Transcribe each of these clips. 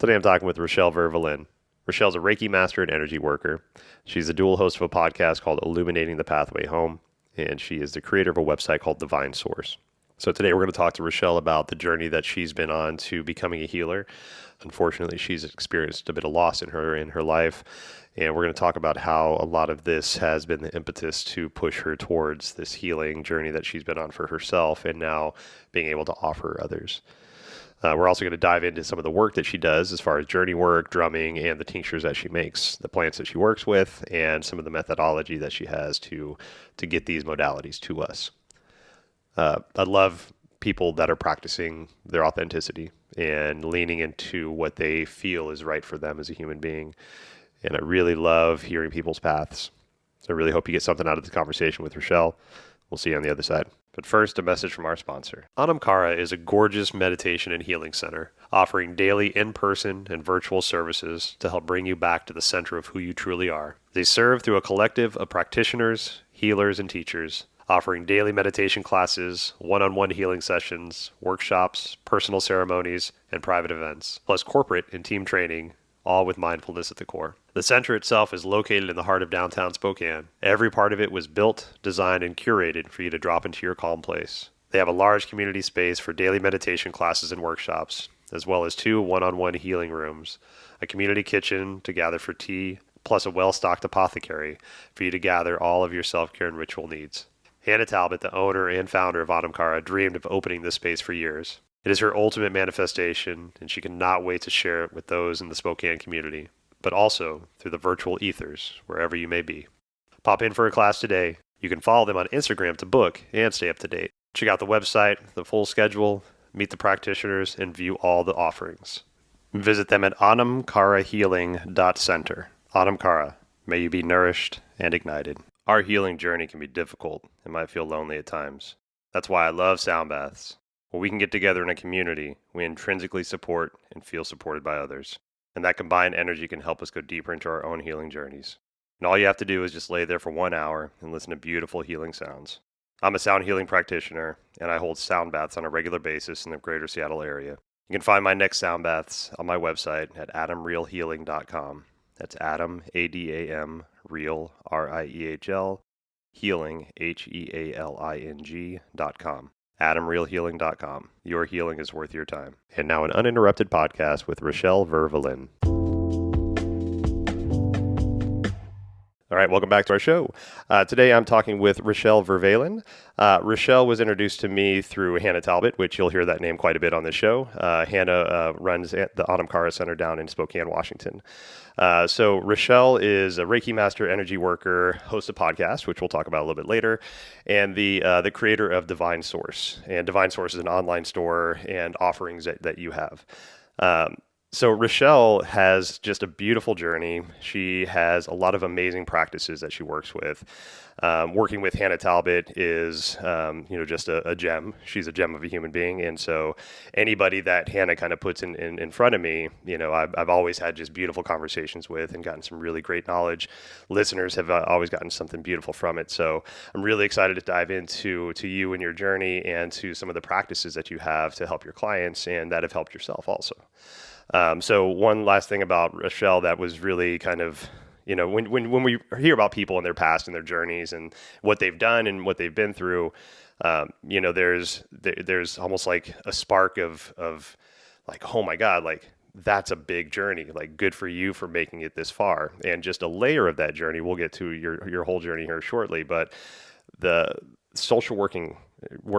Today I'm talking with Rashell Valin. Rashell's a Reiki master and energy worker. She's a dual host of a podcast called Illuminating the Pathway Home, and she is the creator of a website called Divine Source. So today we're going to talk to Rashell about the journey that she's been on to becoming a healer. Unfortunately, she's experienced a bit of loss in her life, and we're going to talk about how a lot of this has been the impetus to push her towards this healing journey that she's been on for herself and now being able to offer others. We're also going to dive into some of the work that she does as far as journey work, drumming, and the tinctures that she makes, the plants that she works with, and some of the methodology that she has to get these modalities to us. I love people that are practicing their authenticity and leaning into what they feel is right for them as a human being. And I really love hearing people's paths. So I really hope you get something out of the conversation with Rashell. We'll see you on the other side. But first, a message from our sponsor. Anamkara is a gorgeous meditation and healing center, offering daily in-person and virtual services to help bring you back to the center of who you truly are. They serve through a collective of practitioners, healers, and teachers, offering daily meditation classes, one-on-one healing sessions, workshops, personal ceremonies, and private events, plus corporate and team training, all with mindfulness at the core. The center itself is located in the heart of downtown Spokane. Every part of it was built, designed, and curated for you to drop into your calm place. They have a large community space for daily meditation classes and workshops, as well as 2 one-on-one healing rooms, a community kitchen to gather for tea, plus a well-stocked apothecary for you to gather all of your self-care and ritual needs. Hannah Talbot, the owner and founder of Anamkara, dreamed of opening this space for years. It is her ultimate manifestation, and she cannot wait to share it with those in the Spokane community, but also through the virtual ethers, wherever you may be. Pop in for a class today. You can follow them on Instagram to book and stay up to date. Check out the website, the full schedule, meet the practitioners, and view all the offerings. Visit them at anamkarahealing.center. Anamkara, may you be nourished and ignited. Our healing journey can be difficult and might feel lonely at times. That's why I love sound baths. When we can get together in a community, we intrinsically support and feel supported by others. And that combined energy can help us go deeper into our own healing journeys. And all you have to do is just lay there for 1 hour and listen to beautiful healing sounds. I'm a sound healing practitioner, and I hold sound baths on a regular basis in the greater Seattle area. You can find my next sound baths on my website at adamrealhealing.com. That's Adam, A-D-A-M, Real, R-I-E-H-L, Healing, H-E-A-L-I-N-G.com. AdamRealHealing.com. Your healing is worth your time. And now an uninterrupted podcast with Rashell Valin. All right, welcome back to our show. Today I'm talking with Rashell Valin. Rashell was introduced to me through Hannah Talbot, which you'll hear that name quite a bit on the show. Hannah runs the Anamkara Center down in Spokane, Washington. So Rashell is a Reiki master, energy worker, hosts a podcast, which we'll talk about a little bit later, and the creator of Divine Source. And Divine Source is an online store and offerings that you have. So Rashell has just a beautiful journey. She has a lot of amazing practices that she works with. Working with Hannah Talbot is, just a gem. She's a gem of a human being. And so anybody that Hannah kind of puts in front of me, I've always had just beautiful conversations with and gotten some really great knowledge. Listeners have always gotten something beautiful from it. So I'm really excited to dive into you and your journey and to some of the practices that you have to help your clients and that have helped yourself also. So one last thing about Rashell that was really kind of, when we hear about people and their past and their journeys and what they've done and what they've been through, there's almost like a spark of like, oh my God, like that's a big journey. Like good for you for making it this far. And just a layer of that journey, we'll get to your whole journey here shortly, but the social working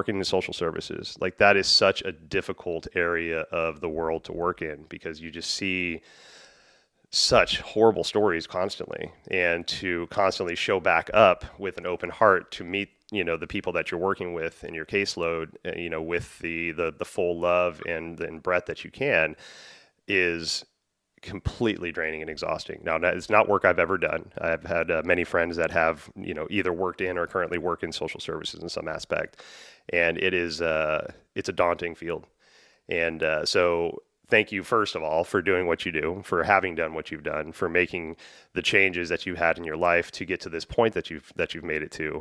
in social services, like that is such a difficult area of the world to work in because you just see such horrible stories constantly, and to constantly show back up with an open heart to meet, the people that you're working with in your caseload, with the full love and breadth that you can is completely draining and exhausting. Now, that is not work I've ever done. I've had many friends that have, either worked in or currently work in social services in some aspect. And it is, it's a daunting field. And so thank you, first of all, for doing what you do, for having done what you've done, for making the changes that you've had in your life to get to this point that you've made it to.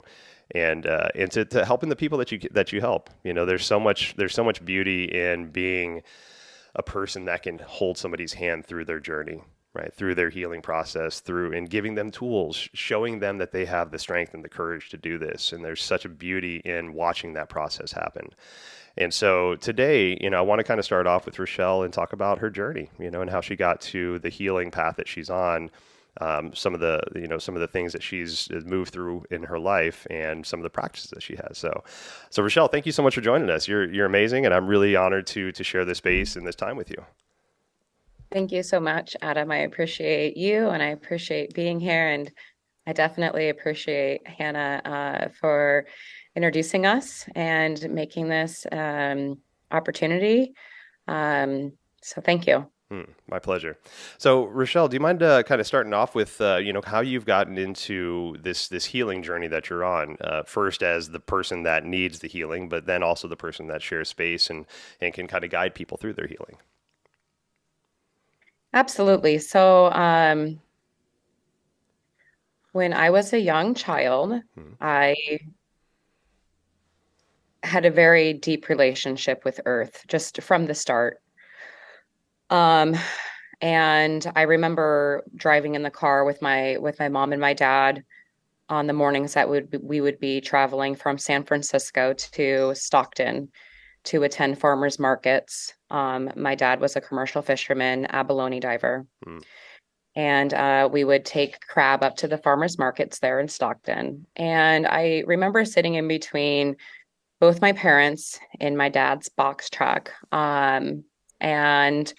And to helping the people that you help. There's so much beauty in being a person that can hold somebody's hand through their journey, right? Through their healing process, through and giving them tools, showing them that they have the strength and the courage to do this. And there's such a beauty in watching that process happen. And so today, I want to kind of start off with Rashell and talk about her journey, and how she got to the healing path that she's on. Some of the things that she's moved through in her life and some of the practices that she has. So Rashell, thank you so much for joining us. You're amazing. And I'm really honored to share this space and this time with you. Thank you so much, Adam. I appreciate you and I appreciate being here. And I definitely appreciate Hannah for introducing us and making this opportunity. So thank you. My pleasure. So, Rashell, do you mind kind of starting off with how you've gotten into this healing journey that you're on? First, as the person that needs the healing, but then also the person that shares space and can kind of guide people through their healing. Absolutely. So when I was a young child, Hmm. I had a very deep relationship with Earth just from the start. Um, and I remember driving in the car with my mom and my dad on the mornings that we would be traveling from San Francisco to Stockton to attend farmers markets. My dad was a commercial fisherman, abalone diver, Hmm. and we would take crab up to the farmers markets there in Stockton. And I remember sitting in between both my parents in my dad's box truck, and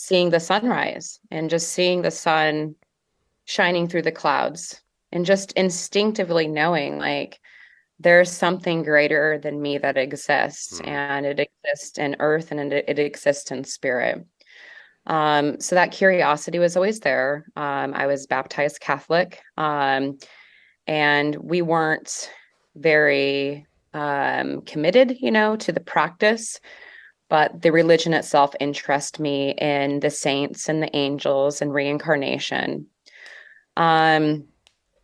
seeing the sunrise and just seeing the sun shining through the clouds and just instinctively knowing like there's something greater than me that exists, Hmm. and it exists in earth and it exists in spirit. So that curiosity was always there. I was baptized Catholic, and we weren't very committed, to the practice, but the religion itself interested me in the saints and the angels and reincarnation. Um,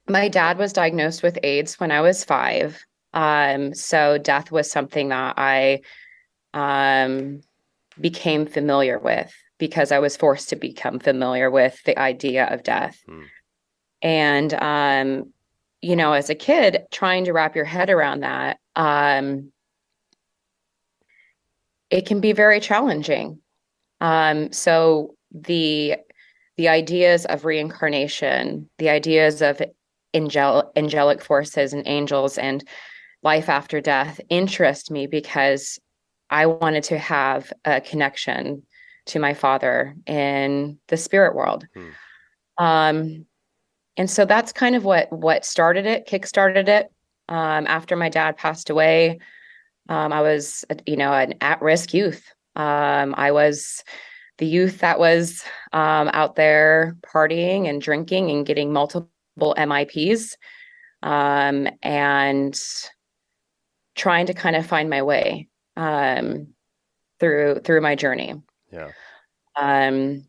my dad was diagnosed with AIDS when I was 5. So death was something that I um, became familiar with because I was forced to become familiar with the idea of death. Hmm. And, as a kid, trying to wrap your head around that, it can be very challenging. So the ideas of reincarnation, the ideas of angelic forces and angels and life after death interest me because I wanted to have a connection to my father in the spirit world. Hmm. Um, and so that's kind of what started it, kickstarted it. After my dad passed away, I was, an at-risk youth. I was the youth that was out there partying and drinking and getting multiple MIPs, and trying to kind of find my way um, through my journey. Yeah. Um,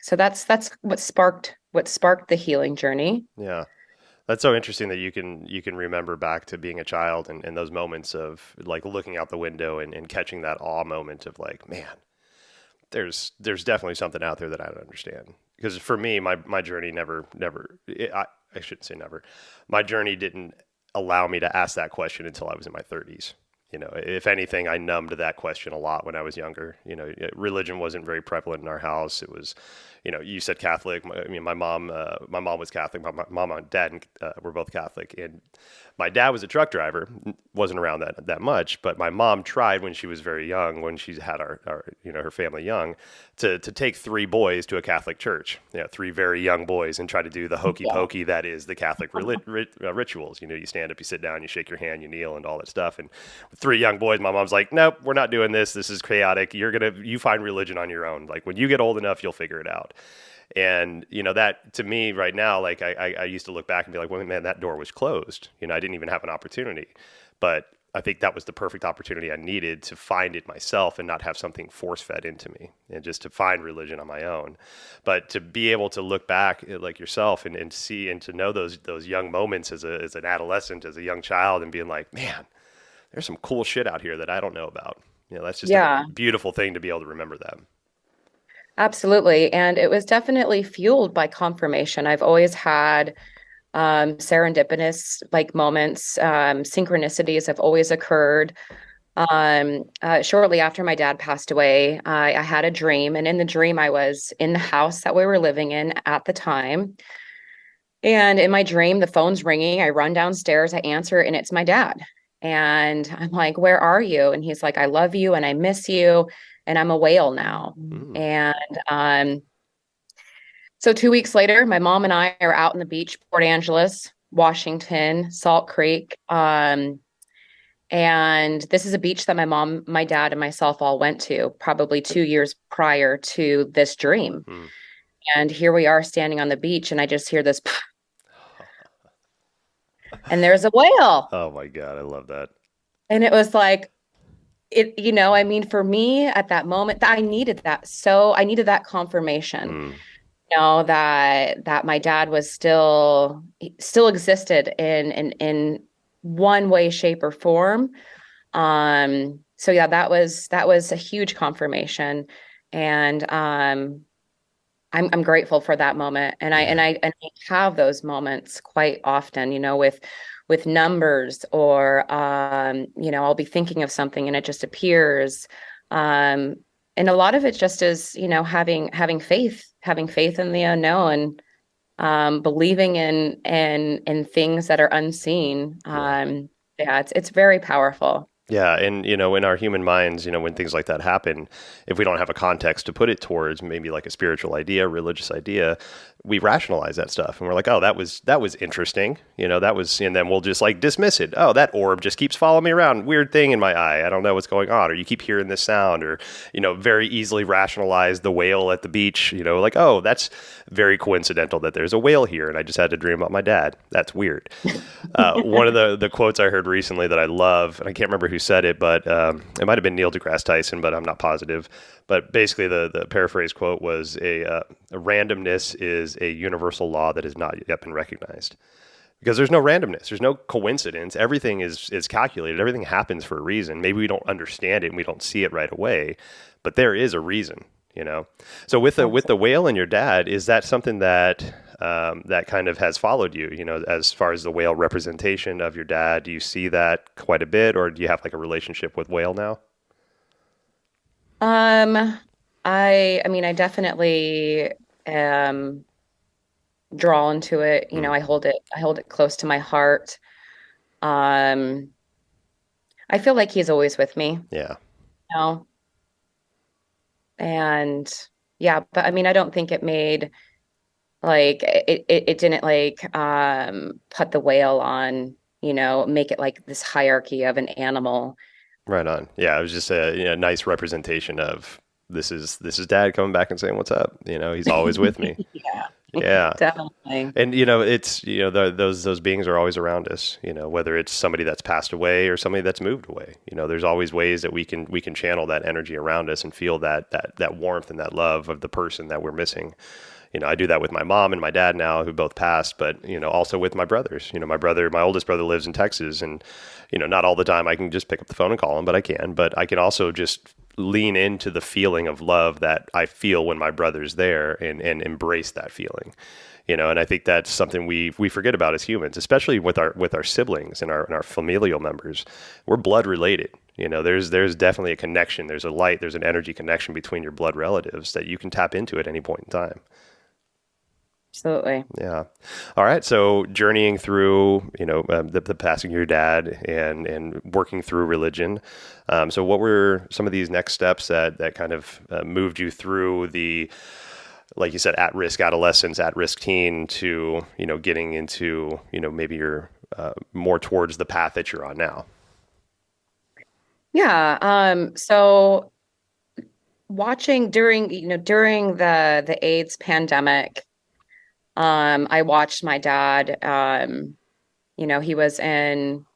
so that's what sparked the healing journey. Yeah. That's so interesting that you can remember back to being a child and those moments of like looking out the window and catching that awe moment of like, man, there's definitely something out there that I don't understand. Because for me, my journey I shouldn't say never. My journey didn't allow me to ask that question until I was in my 30s. If anything, I numbed that question a lot when I was younger. Religion wasn't very prevalent in our house. It was, you said Catholic. My mom was Catholic. My mom and dad were both Catholic, and my dad was a truck driver. Wasn't around that much, but my mom tried when she was very young, when she had her family young, to take 3 boys to a Catholic church. 3 very young boys, and try to do the hokey Yeah. pokey that is the Catholic rituals. You stand up, you sit down, you shake your hand, you kneel, and all that stuff. And with 3 young boys, my mom's like, "Nope, we're not doing this. This is chaotic. You find religion on your own. Like when you get old enough, you'll figure it out." And that to me right now, like I used to look back and be like, well, man, that door was closed. I didn't even have an opportunity. But I think that was the perfect opportunity I needed to find it myself and not have something force fed into me, and just to find religion on my own. But to be able to look back like yourself and see and to know those young moments as an adolescent, as a young child, and being like, man, there's some cool shit out here that I don't know about. That's just a Yeah. beautiful thing to be able to remember that. Absolutely. And it was definitely fueled by confirmation. I've always had serendipitous like moments, synchronicities have always occurred. Shortly after my dad passed away, I had a dream, and in the dream, I was in the house that we were living in at the time. And in my dream, the phone's ringing. I run downstairs, I answer, and it's my dad. And I'm like, "Where are you?" And he's like, "I love you and I miss you, and I'm a whale now." Mm. And so 2 weeks later, my mom and I are out on the beach, Port Angeles, Washington, Salt Creek. And this is a beach that my mom, my dad, and myself all went to probably 2 years prior to this dream. Mm. And here we are standing on the beach, and I just hear this, and there's a whale. Oh my God, I love that. And it was like, I mean, for me at that moment, I needed that. So I needed that confirmation, Mm. that my dad was still existed in one way, shape, or form. So yeah, that was a huge confirmation. And I'm grateful for that moment. Yeah. And I have those moments quite often, with numbers, or I'll be thinking of something and it just appears. Um, and a lot of it just is, having faith in the unknown, believing in things that are unseen. Yeah. Yeah, it's very powerful. Yeah, and in our human minds, when things like that happen, if we don't have a context to put it towards, maybe like a spiritual idea, religious idea, we rationalize that stuff, and we're like, "Oh, that was interesting," that was, and then we'll just like dismiss it. "Oh, that orb just keeps following me around, weird thing in my eye. I don't know what's going on," or you keep hearing this sound, or very easily rationalize the whale at the beach. Like, "Oh, that's very coincidental that there's a whale here, and I just had to dream about my dad. That's weird." One of the quotes I heard recently that I love, and I can't remember who said it, but it might have been Neil deGrasse Tyson, but I'm not positive. But basically, the paraphrase quote was a randomness is a universal law that has not yet been recognized. Because there's no randomness, there's no coincidence. Everything is calculated. Everything happens for a reason. Maybe we don't understand it and we don't see it right away, but there is a reason. So with the whale and your dad, is that something that kind of has followed you? As far as the whale representation of your dad, do you see that quite a bit, or do you have like a relationship with whale now? Um, I mean, I definitely am drawn to it. Mm. I hold it close to my heart. Um, I feel like he's always with me, Yeah. you know, and yeah, but I mean, I don't think it made like it didn't like put the whale on, make it like this hierarchy of an animal. Right on. Yeah, it was just a nice representation of this is dad coming back and saying what's up. He's always with me. Yeah, Yeah. definitely. And it's those beings are always around us. Whether it's somebody that's passed away or somebody that's moved away. There's always ways that we can channel that energy around us and feel that warmth and that love of the person that we're missing. I do that with my mom and my dad now, who both passed, but also with my brothers. My oldest brother lives in Texas, and not all the time I can just pick up the phone and call him, but I can. But I can also just lean into the feeling of love that I feel when my brother's there, and embrace that feeling. And I think that's something we forget about as humans, especially with our siblings and our familial members. We're blood related. There's definitely a connection. There's a light. There's an energy connection between your blood relatives that you can tap into at any point in time. Absolutely. Yeah. All right. So journeying through, the passing of your dad and working through religion. So what were some of these next steps that kind of moved you through the, like you said, at-risk adolescence, at-risk teen to, getting into, maybe you're more towards the path that you're on now? Yeah. So watching during the AIDS pandemic, I watched my dad. He was in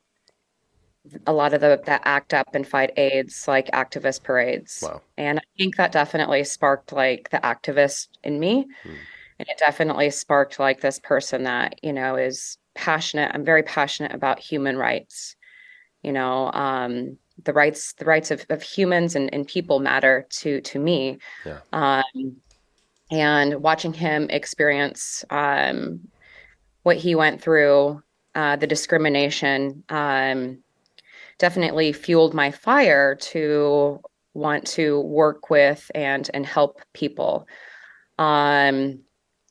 a lot of the ACT UP and Fight AIDS like activist parades. Wow. And I think that definitely sparked like the activist in me. Hmm. And it definitely sparked like this person that, is passionate. I'm very passionate about human rights. The rights of humans and people matter to me. Yeah. Um, and watching him experience what he went through, the discrimination, definitely fueled my fire to want to work with and help people. Um,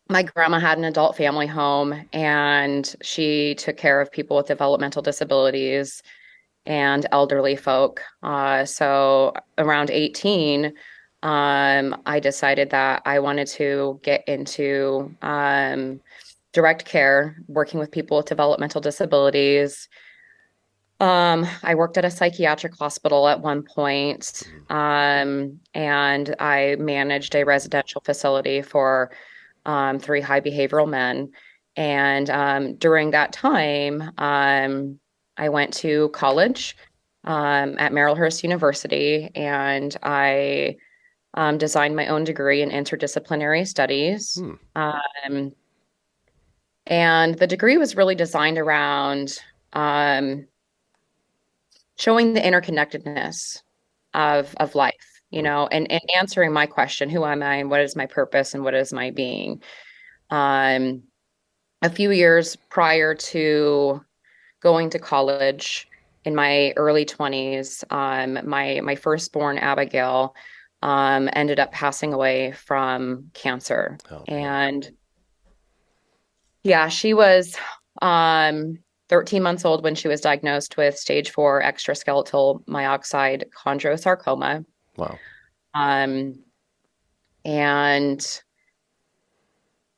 my grandma had an adult family home, and she took care of people with developmental disabilities and elderly folk. So around 18, I decided that I wanted to get into direct care, working with people with developmental disabilities. I worked at a psychiatric hospital at one point, Mhm. and I managed a residential facility for three high behavioral men. And during that time, I went to college at Marylhurst University, and I designed my own degree in interdisciplinary studies. Hmm. And the degree was really designed around um, showing the interconnectedness of life, Hmm. and answering my question, who am I and what is my purpose and what is my being? Um, a few years prior to going to college in my early 20s, my firstborn Abigail ended up passing away from cancer. Oh man. And yeah, she was 13 months old when she was diagnosed with stage 4 extraskeletal myoxide chondrosarcoma. Wow. Um, and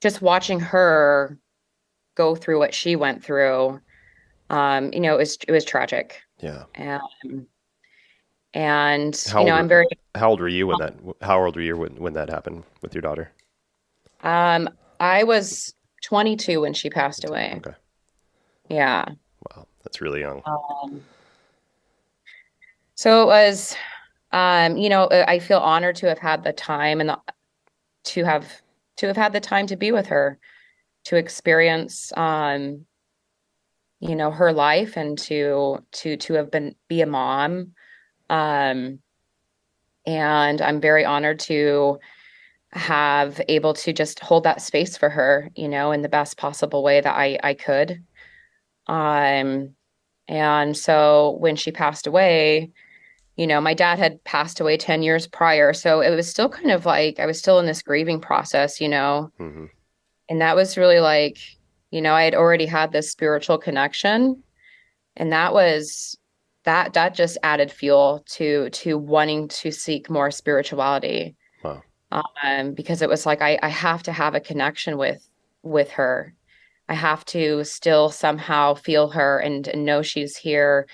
just watching her go through what she went through, it was tragic. Yeah. Um, and How old I'm were very how old were you when that how old were you when that happened with your daughter? um I was 22 when she passed 22. away. Okay. Yeah. Wow. That's really young. Um, so it was I feel honored to have had the time and to have to have had the time to be with her, to experience her life, and to have been be a mom. Um, and I'm very honored to have able to just hold that space for her, in the best possible way that I could. Um, and so when she passed away, my dad had passed away 10 years prior. So it was still kind of like I was still in this grieving process. Hmm. And that was really like, I had already had this spiritual connection. And that just added fuel to wanting to seek more spirituality. Wow. Because it was like I have to have a connection with her. I have to still somehow feel her and know she's here.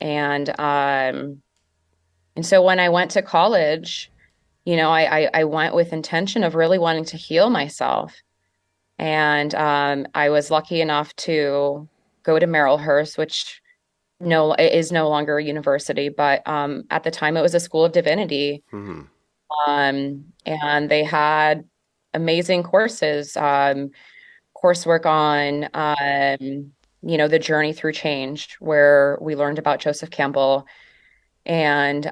And so when I went to college, I went with intention of really wanting to heal myself. And I was lucky enough to go to Marylhurst, which no it is no longer a university, but at the time it was a school of divinity. Hmm. And they had amazing courses, coursework on the journey through change, where we learned about Joseph Campbell and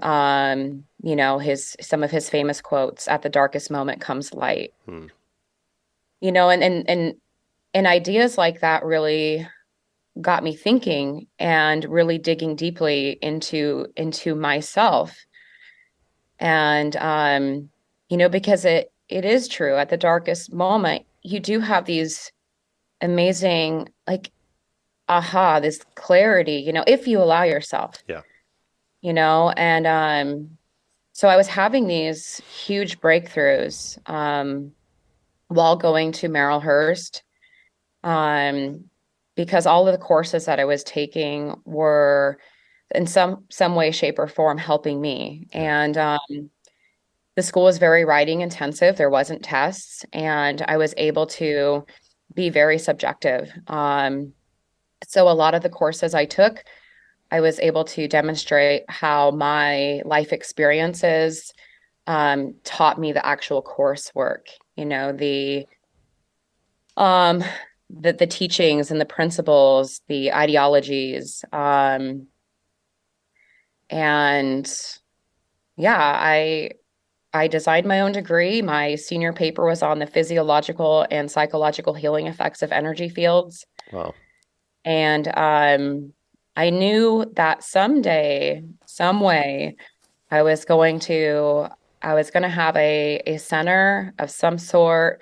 his some of his famous quotes: "At the darkest moment comes light." Hmm. And ideas like that really got me thinking and really digging deeply into myself. And because it is true, at the darkest moment you do have these amazing, like, this clarity, if you allow yourself, Yeah. and so I was having these huge breakthroughs while going to Marylhurst, um, because all of the courses that I was taking were in some way, shape, or form helping me. Yeah. And the school was very writing intensive. There wasn't tests, and I was able to be very subjective. So a lot of the courses I took, I was able to demonstrate how my life experiences taught me the actual coursework, um, the teachings and the principles, the ideologies, and yeah, I designed my own degree. My senior paper was on the physiological and psychological healing effects of energy fields. Wow. And I knew that someday, some way, I was going to I was going to have a center of some sort,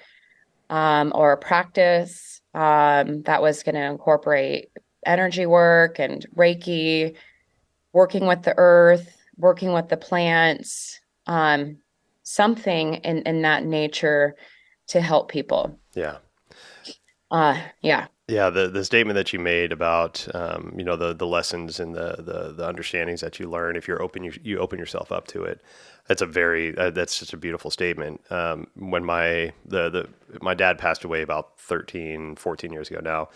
or a practice, that was going to incorporate energy work and Reiki, working with the earth, working with the plants, something in that nature to help people. Yeah. Yeah. Yeah, the statement that you made about the lessons and the understandings that you learn if you're open, you open yourself up to it. That's just a beautiful statement. When my dad passed away about 13, 14 years ago now,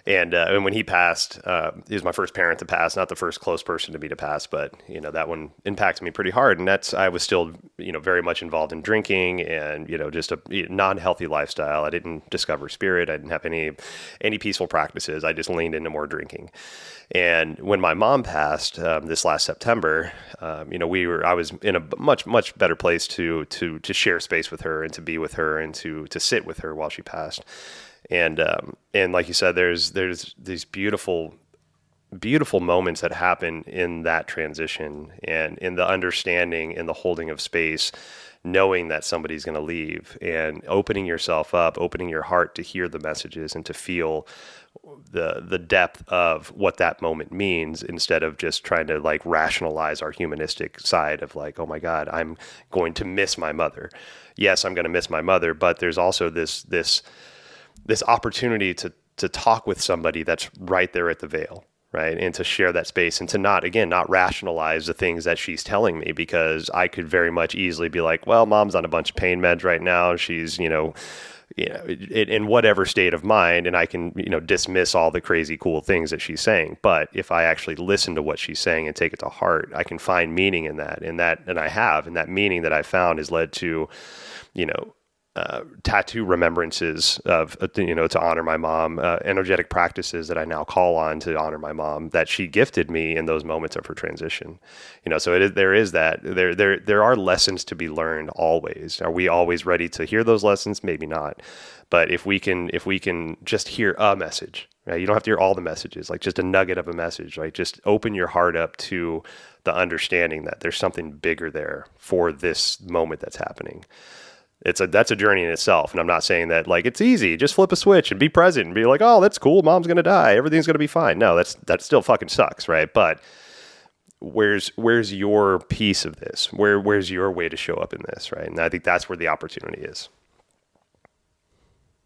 and when he passed, he was my first parent to pass, not the first close person to me to pass, but that one impacted me pretty hard. And I was still very much involved in drinking and just a non-healthy lifestyle. I didn't discover spirit. I didn't have any peaceful practices. I just leaned into more drinking. And when my mom passed this last September, I was in a much better place to share space with her and to be with her and to sit with her while she passed. And like you said, there's these beautiful moments that happen in that transition and in the understanding and the holding of space, knowing that somebody's going to leave and opening yourself up, opening your heart to hear the messages and to feel the depth of what that moment means instead of just trying to like rationalize our humanistic side of like, oh my God, I'm going to miss my mother. Yes, I'm going to miss my mother, but there's also this opportunity to talk with somebody that's right there at the veil, right? And to share that space and to not rationalize the things that she's telling me, because I could very much easily be like, well, mom's on a bunch of pain meds right now. She's, in whatever state of mind, and I can, dismiss all the crazy cool things that she's saying. But if I actually listen to what she's saying and take it to heart, I can find meaning in that, and that meaning that I found has led to, tattoo remembrances of, to honor my mom, energetic practices that I now call on to honor my mom that she gifted me in those moments of her transition. So there are lessons to be learned always. Are we always ready to hear those lessons? Maybe not. But if we can just hear a message, right? You don't have to hear all the messages, like just a nugget of a message, right? Just open your heart up to the understanding that there's something bigger there for this moment that's happening. That's a journey in itself. And I'm not saying that like it's easy, just flip a switch and be present and be like, oh, that's cool, mom's gonna die, everything's gonna be fine. No, that still fucking sucks, right? But where's your piece of this? Where's your way to show up in this, right? And I think that's where the opportunity is.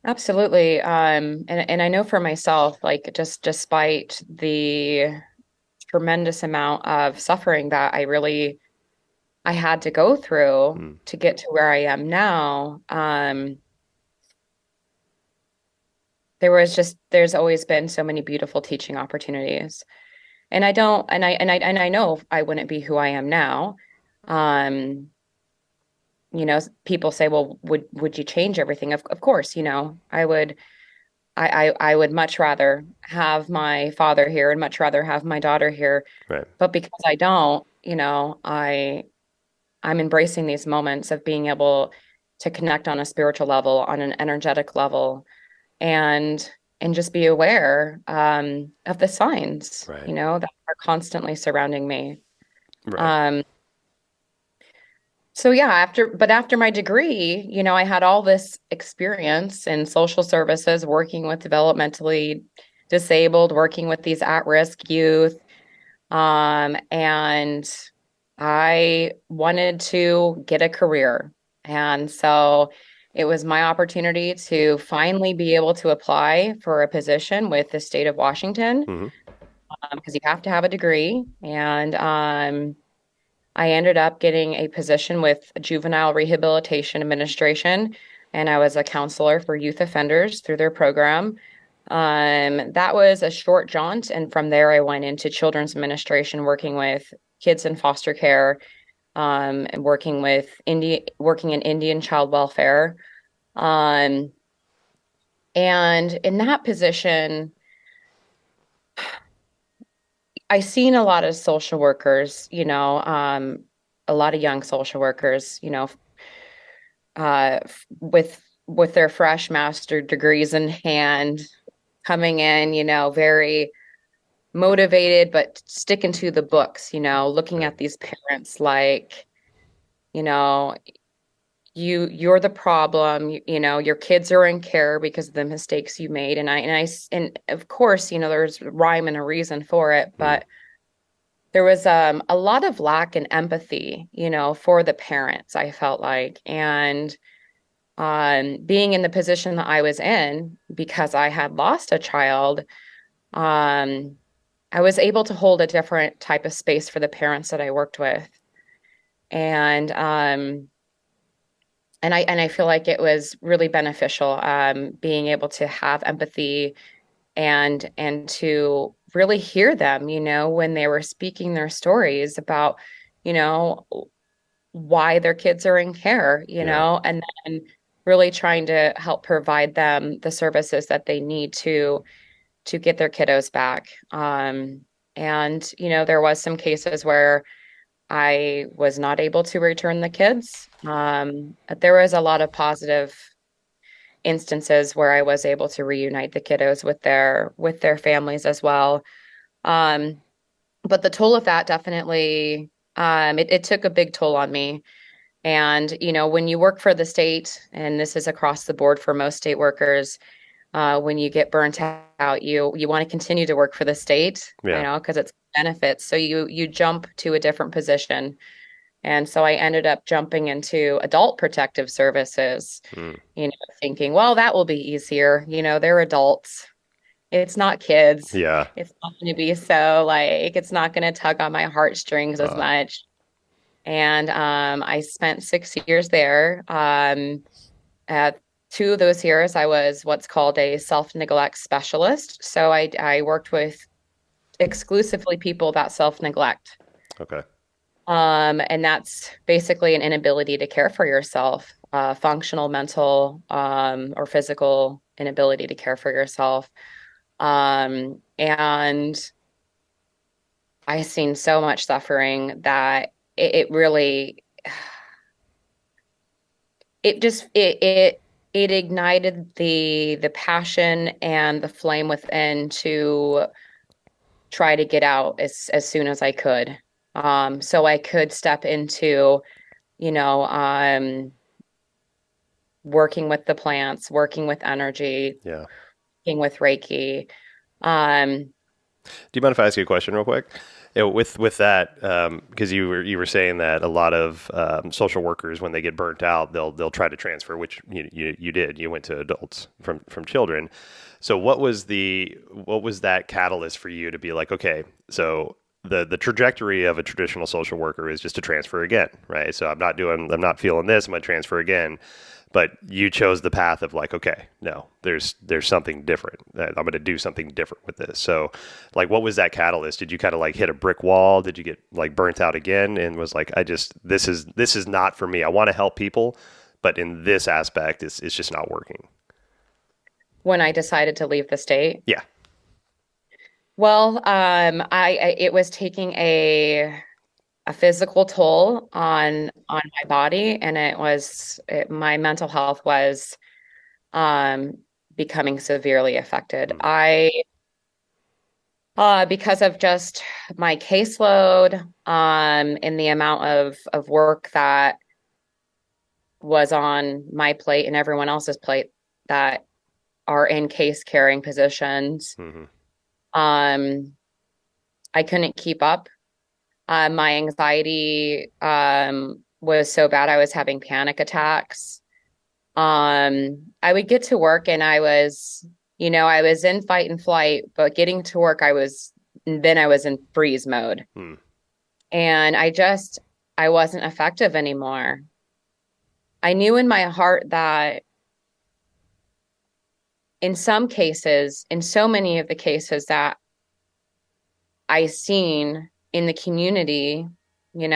Absolutely. And I know for myself, like just despite the tremendous amount of suffering that I had to go through Mm, to get to where I am now, there's always been so many beautiful teaching opportunities. And I don't and I know I wouldn't be who I am now. Um, People say, well, would you change everything? Of course, I would. I would much rather have my father here and much rather have my daughter here. right. But because I don't, I'm embracing these moments of being able to connect on a spiritual level, on an energetic level, and just be aware, of the signs, Right. that are constantly surrounding me. Right. Um, So yeah, after my degree, I had all this experience in social services, working with developmentally disabled, working with these at-risk youth. And I wanted to get a career. And so it was my opportunity to finally be able to apply for a position with the state of Washington, Mm-hmm. because you have to have a degree. And I ended up getting a position with Juvenile Rehabilitation Administration, and I was a counselor for youth offenders through their program. That was a short jaunt, and from there I went into children's administration, working with kids in foster care, and working in Indian child welfare. Um, and in that position, I seen a lot of social workers, a lot of young social workers, with their fresh master degrees in hand, coming in, very motivated, but sticking to the books, looking Right. at these parents like, you know, you're the problem, your kids are in care because of the mistakes you made. And of course, there's rhyme and a reason for it, Mm. but there was a lot of lack in empathy, for the parents, I felt like. And being in the position that I was in because I had lost a child, um, I was able to hold a different type of space for the parents that I worked with. And and I feel like it was really beneficial, being able to have empathy and to really hear them, when they were speaking their stories about, you know, why their kids are in care, Yeah. and then really trying to help provide them the services that they need to get their kiddos back. And there was some cases where I was not able to return the kids. But there was a lot of positive instances where I was able to reunite the kiddos with their families as well. Um, but the toll of that definitely, it took a big toll on me. And when you work for the state, and this is across the board for most state workers, when you get burnt out, you want to continue to work for the state, Yeah. because it's benefits. So you jump to a different position. And so I ended up jumping into adult protective services, Mm. thinking, well, that will be easier. They're adults. It's not kids. Yeah. It's not going to be so like, it's not going to tug on my heartstrings as Uh, much. And I spent 6 years there. At 2 of those years, I was what's called a self-neglect specialist. So I worked with exclusively people that self-neglect. okay. And that's basically an inability to care for yourself, functional, mental, or physical inability to care for yourself. And I've seen so much suffering that it really, it ignited the passion and the flame within to try to get out as soon as I could. So I could step into, you know, working with the plants, working with energy, Yeah. working with Reiki. Um, Do you mind if I ask you a question real quick? With that, because you were saying that a lot of social workers, when they get burnt out, they'll try to transfer, which you did. You went to adults from children. So what was that catalyst for you to be like, okay, so the trajectory of a traditional social worker is just to transfer again, right? So I'm not feeling this. I'm going to transfer again. But you chose the path of like, okay, no, there's something different. I'm going to do something different with this. So, like, what was that catalyst? Did you kind of like hit a brick wall? Did you get like burnt out again and was like, this is not for me. I want to help people, but in this aspect, it's just not working. when I decided to leave the state, Yeah. well, it was taking a physical toll on my body, and my mental health was um, becoming severely affected. Mm. Because of just my caseload, and the amount of work that was on my plate and everyone else's plate that are in case carrying positions. Hmm. Um, I couldn't keep up. My anxiety was so bad, I was having panic attacks. I would get to work and I was in fight and flight, but getting to work, then I was in freeze mode. Mm. And I wasn't effective anymore. I knew in my heart that in some cases, in so many of the cases that I seen in the community, and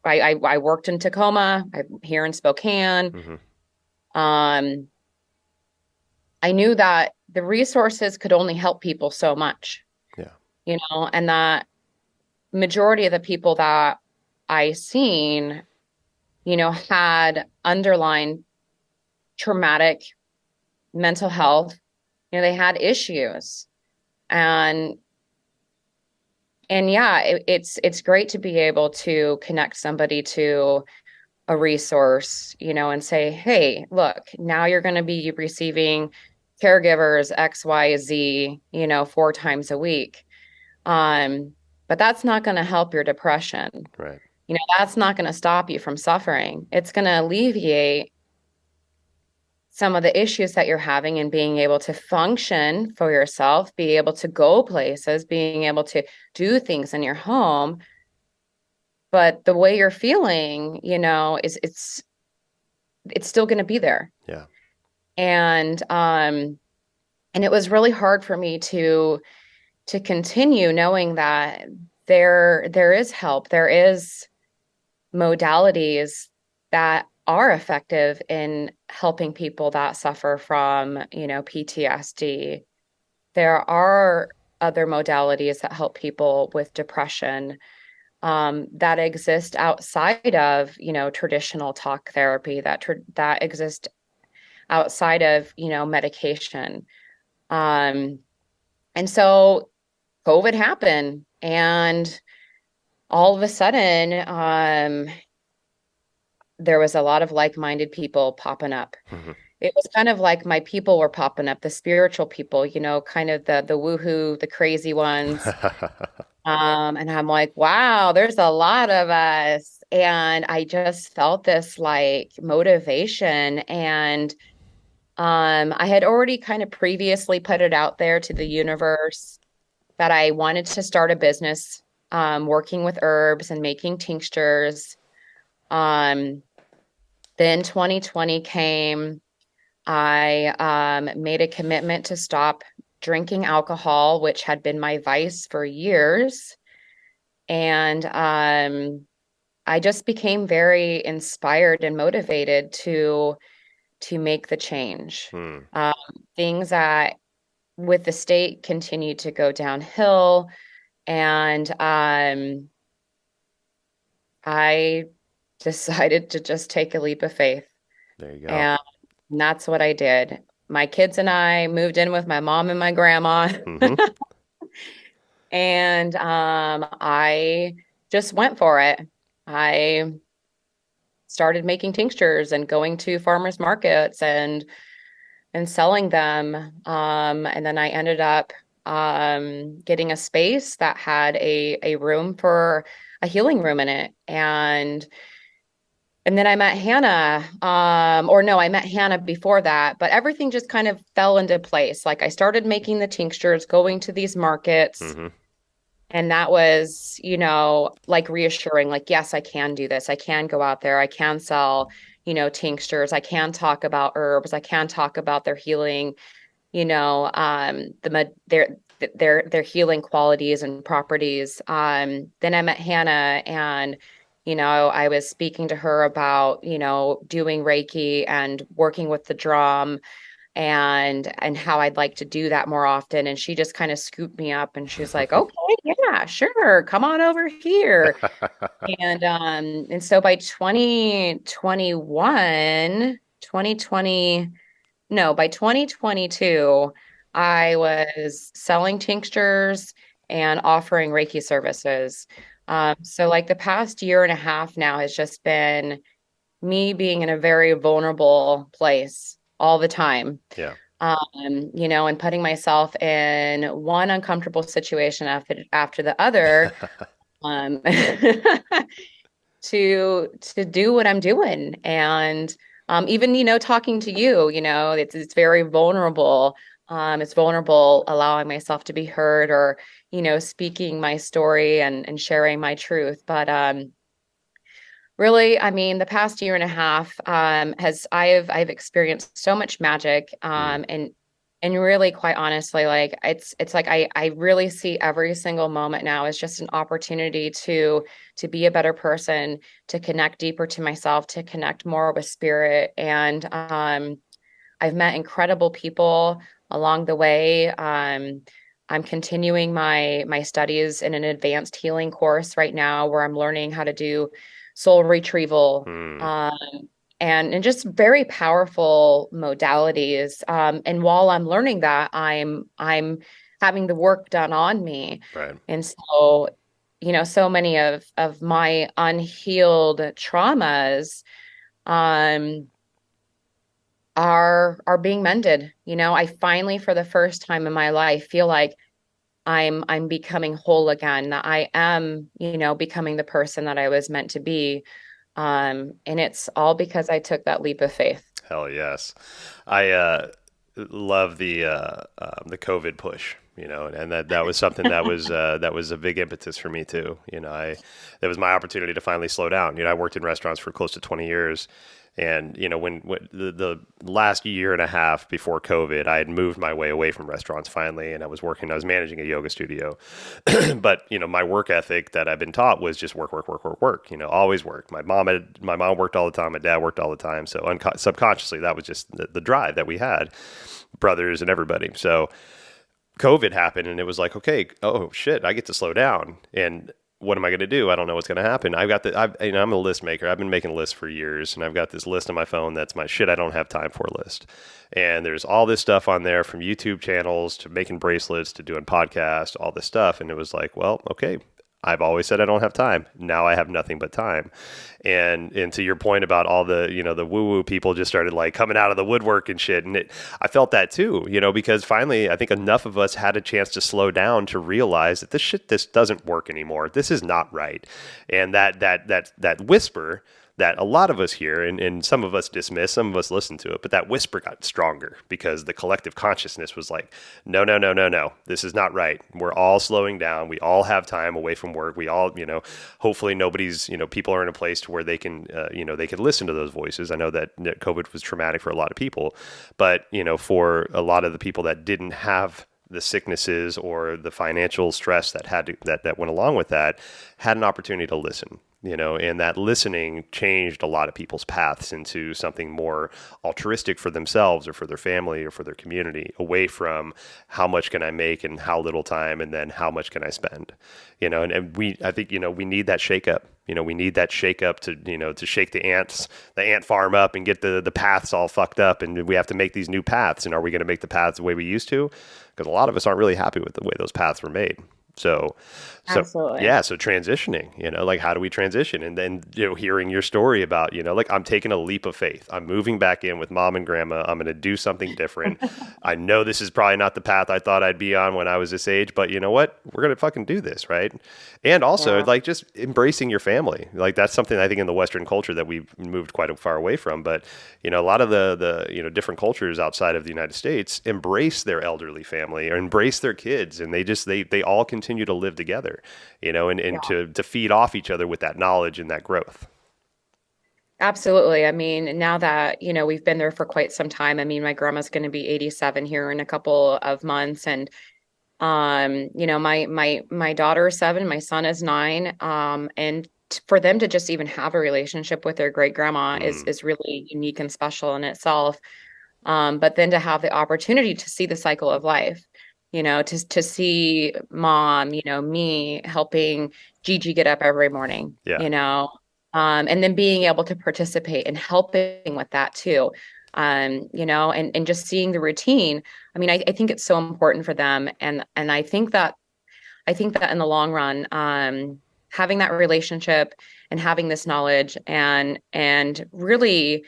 I worked in Tacoma, I'm here in Spokane. Hmm. Um, I knew that the resources could only help people so much, Yeah. and that majority of the people that I seen, had underlying traumatic mental health. They had issues. And yeah, it's great to be able to connect somebody to a resource, and say, hey, look, now you're going to be receiving caregivers X, Y, Z, 4 times a week. But that's not going to help your depression. Right. That's not going to stop you from suffering. It's going to alleviate some of the issues that you're having and being able to function for yourself, be able to go places, being able to do things in your home. But the way you're feeling, is it's still going to be there. Yeah. And it was really hard for me to continue knowing that there is help, there is modalities that are effective in helping people that suffer from, PTSD. There are other modalities that help people with depression, that exist outside of, traditional talk therapy, that exist outside of, medication. Um, and so COVID happened, and all of a sudden, there was a lot of like-minded people popping up. Mm-hmm. It was kind of like my people were popping up, the spiritual people, kind of the woohoo, the crazy ones. And I'm like, wow, there's a lot of us. And I just felt this like motivation. And I had already kind of previously put it out there to the universe that I wanted to start a business, working with herbs and making tinctures. Um, then 2020 came. I made a commitment to stop drinking alcohol, which had been my vice for years. And I just became very inspired and motivated to make the change. Mm. Um, Things that with the state continued to go downhill. And I decided to just take a leap of faith. There you go. And that's what I did. My kids and I moved in with my mom and my grandma. Mm-hmm. And I just went for it. I started making tinctures and going to farmers markets and selling them. And then I ended up getting a space that had a room for a healing room in it. And then I met Hannah, or no, I met Hannah before that, but everything just kind of fell into place. Like I started making the tinctures, going to these markets, Mm-hmm. and that was, like reassuring, like, yes, I can do this. I can go out there. I can sell, tinctures. I can talk about herbs. I can talk about their healing, their healing qualities and properties. Then I met Hannah, and I was speaking to her about, doing Reiki and working with the drum and how I'd like to do that more often. And she just kind of scooped me up and she's like, okay, yeah, sure. Come on over here. And so by 2021, 2020, no, by 2022, I was selling tinctures and offering Reiki services. So like the past year and a half now has just been me being in a very vulnerable place all the time. Yeah. And putting myself in one uncomfortable situation after the other, um, to do what I'm doing. And even, talking to you, it's very vulnerable. It's vulnerable allowing myself to be heard or, speaking my story and sharing my truth. But really, I mean, the past year and a half has I've experienced so much magic, Mm. and really, quite honestly, like it's like I really see every single moment now as just an opportunity to be a better person, to connect deeper to myself, to connect more with spirit, and I've met incredible people along the way. I'm continuing my studies in an advanced healing course right now, where I'm learning how to do soul retrieval, Mm. um, and just very powerful modalities. And while I'm learning that, I'm having the work done on me. Right. And so, so many of my unhealed traumas um are being mended. I finally, for the first time in my life, feel like I'm becoming whole again, that I am, becoming the person that I was meant to be. And it's all because I took that leap of faith. Hell yes. I love the COVID push, and that was something that was a big impetus for me too. That was my opportunity to finally slow down. I worked in restaurants for close to 20 years. And, when the last year and a half before COVID, I had moved my way away from restaurants finally, and I was managing a yoga studio. But, my work ethic that I've been taught was just work, work, work, work, work, always work. My mom worked all the time. My dad worked all the time. So subconsciously, that was just the drive that we had, brothers and everybody. So COVID happened and it was like, okay, oh shit, I get to slow down. And what am I going to do? I don't know what's going to happen. I'm a list maker. I've been making lists for years, and I've got this list on my phone that's my shit I don't have time for list. And there's all this stuff on there, from YouTube channels to making bracelets to doing podcasts, all this stuff. And it was like, well, okay, I've always said I don't have time. Now I have nothing but time. And to your point about all the, the woo woo people just started like coming out of the woodwork and shit. And I felt that too, because finally I think enough of us had a chance to slow down to realize that this doesn't work anymore. This is not right. And that whisper that a lot of us hear, and some of us dismiss, some of us listen to it, but that whisper got stronger because the collective consciousness was like, no, no, no, no, no, this is not right. We're all slowing down. We all have time away from work. We all, hopefully nobody's, people are in a place to where they can, they can listen to those voices. I know that COVID was traumatic for a lot of people, but, for a lot of the people that didn't have the sicknesses or the financial stress that went along with that, had an opportunity to listen. And that listening changed a lot of people's paths into something more altruistic for themselves or for their family or for their community, away from how much can I make and how little time, and then how much can I spend, I think, we need that shakeup. We need that shakeup to shake the ant farm up and get the paths all fucked up. And we have to make these new paths. And are we going to make the paths the way we used to? Because a lot of us aren't really happy with the way those paths were made. So Absolutely. yeah, so transitioning, like how do we transition? And then, hearing your story about, like I'm taking a leap of faith. I'm moving back in with mom and grandma. I'm going to do something different. I know this is probably not the path I thought I'd be on when I was this age, but you know what? We're going to fucking do this, right? And also Yeah. like just embracing your family. Like that's something I think in the Western culture that we've moved quite far away from. But, a lot of the different cultures outside of the United States embrace their elderly family or embrace their kids. And they all continue to live together, and to feed off each other with that knowledge and that growth. Absolutely. I mean, now that, we've been there for quite some time. I mean, my grandma's going to be 87 here in a couple of months. And my daughter is 7, my son is 9. And for them to just even have a relationship with their great grandma is Mm, is really unique and special in itself. But then to have the opportunity to see the cycle of life, to see mom, me helping Gigi get up every morning, yeah. and then being able to participate and helping with that too. And just seeing the routine. I mean, I think it's so important for them. And I think that in the long run, having that relationship and having this knowledge and really,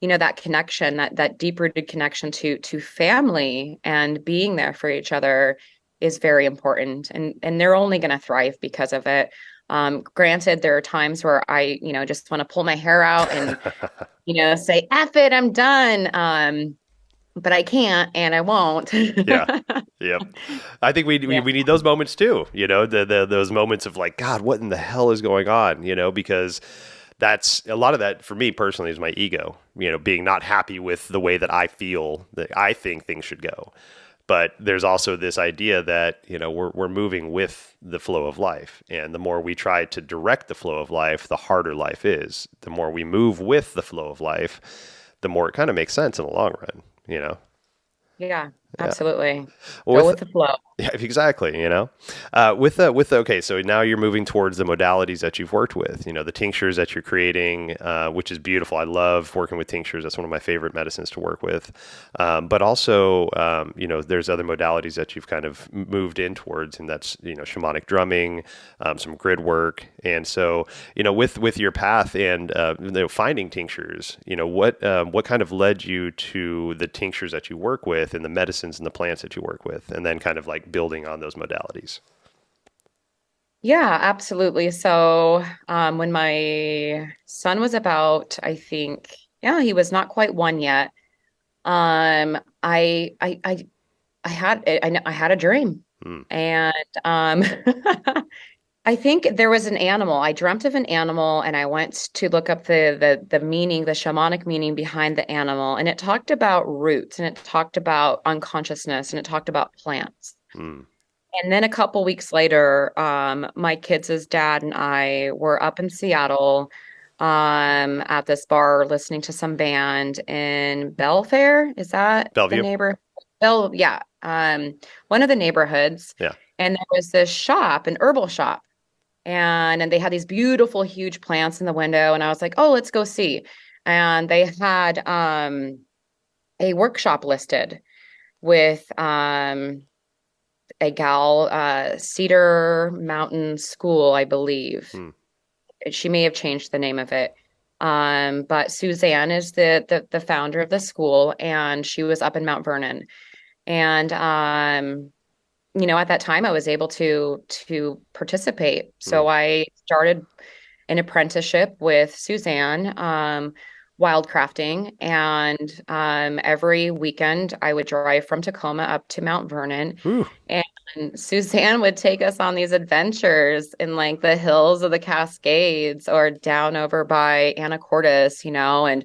that connection, that deep rooted connection to family and being there for each other is very important. And they're only going to thrive because of it. Granted, there are times where I, just want to pull my hair out and, say, F it, I'm done. But I can't and I won't. Yeah. Yep. I think Yeah. we need those moments too, those moments of like, God, what in the hell is going on? Because that's a lot of that for me personally is my ego, being not happy with the way that I feel that I think things should go. But there's also this idea that, we're moving with the flow of life. And the more we try to direct the flow of life, the harder life is. The more we move with the flow of life, the more it kind of makes sense in the long run, Yeah, Yeah. absolutely. Well, Go with with the flow. Yeah, exactly. Okay, so now you're moving towards the modalities that you've worked with. The tinctures that you're creating, which is beautiful. I love working with tinctures. That's one of my favorite medicines to work with. But also, there's other modalities that you've kind of moved in towards, and that's shamanic drumming, some grid work, and so with your path and finding tinctures. What kind of led you to the tinctures that you work with and the medicines and the plants that you work with, and then kind of like building on those modalities. Yeah, absolutely. So, when my son was about, I think, yeah, he was not quite one yet. I had I had a dream, Mm. and I think there was an animal. I dreamt of an animal, and I went to look up the meaning, the shamanic meaning behind the animal, and it talked about roots, and it talked about unconsciousness, and it talked about plants. Mm. And then a couple weeks later, my kids' dad and I were up in Seattle, at this bar listening to some band in Belfair. Is that the Bellevue. neighbor? Yeah. One of the neighborhoods. Yeah. And there was this shop, an herbal shop. And they had these beautiful, huge plants in the window. And I was like, oh, let's go see. And they had a workshop listed with a gal, Cedar Mountain School, I believe. Mm. She may have changed the name of it. But Suzanne is the founder of the school, and she was up in Mount Vernon. And at that time I was able to participate. Mm. So I started an apprenticeship with Suzanne, wildcrafting, and every weekend I would drive from Tacoma up to Mount Vernon, Ooh. and Suzanne would take us on these adventures in like the hills of the Cascades or down over by Anacortes, and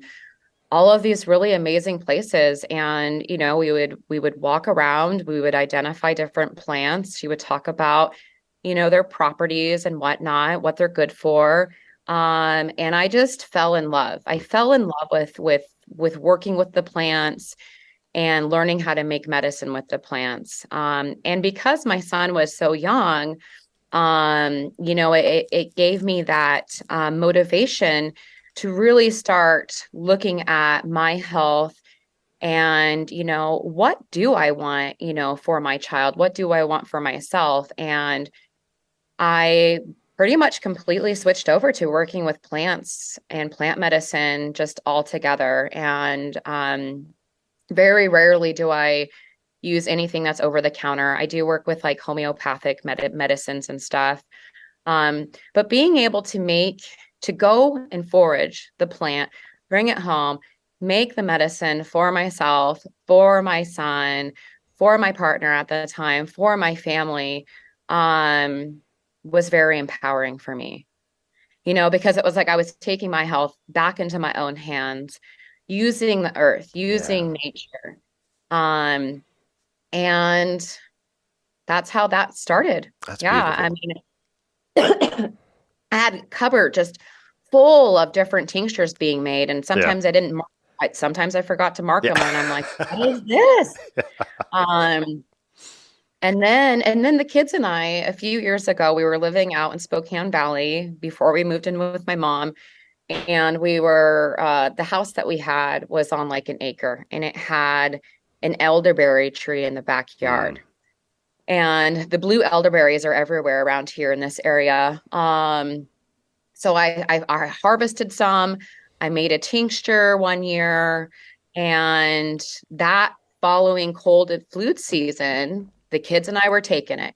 all of these really amazing places. And we would walk around, we would identify different plants. She would talk about their properties and whatnot, what they're good for. And I just fell in love. I fell in love with working with the plants and learning how to make medicine with the plants. And because my son was so young, it gave me that motivation to really start looking at my health and, what do I want, for my child? What do I want for myself? And I pretty much completely switched over to working with plants and plant medicine just all together. And very rarely do I use anything that's over the counter. I do work with like homeopathic medicines and stuff. But being able to go and forage the plant, bring it home, make the medicine for myself, for my son, for my partner at the time, for my family, was very empowering for me, because it was like I was taking my health back into my own hands, using the earth, Yeah. using nature. Um, and that's how that started. That's Yeah. I beautiful. mean, I had a cupboard just full of different tinctures being made. And Yeah. sometimes I didn't mark, sometimes I forgot to mark them. And I'm like, what is this? Um, and then the kids and I, a few years ago, we were living out in Spokane Valley before we moved in with my mom. And the house that we had was on like an acre, and it had an elderberry tree in the Mm. backyard. And the blue elderberries are everywhere around here in this area. So I harvested some. I made a tincture one year, and that following cold and flu season, the kids and I were taking it,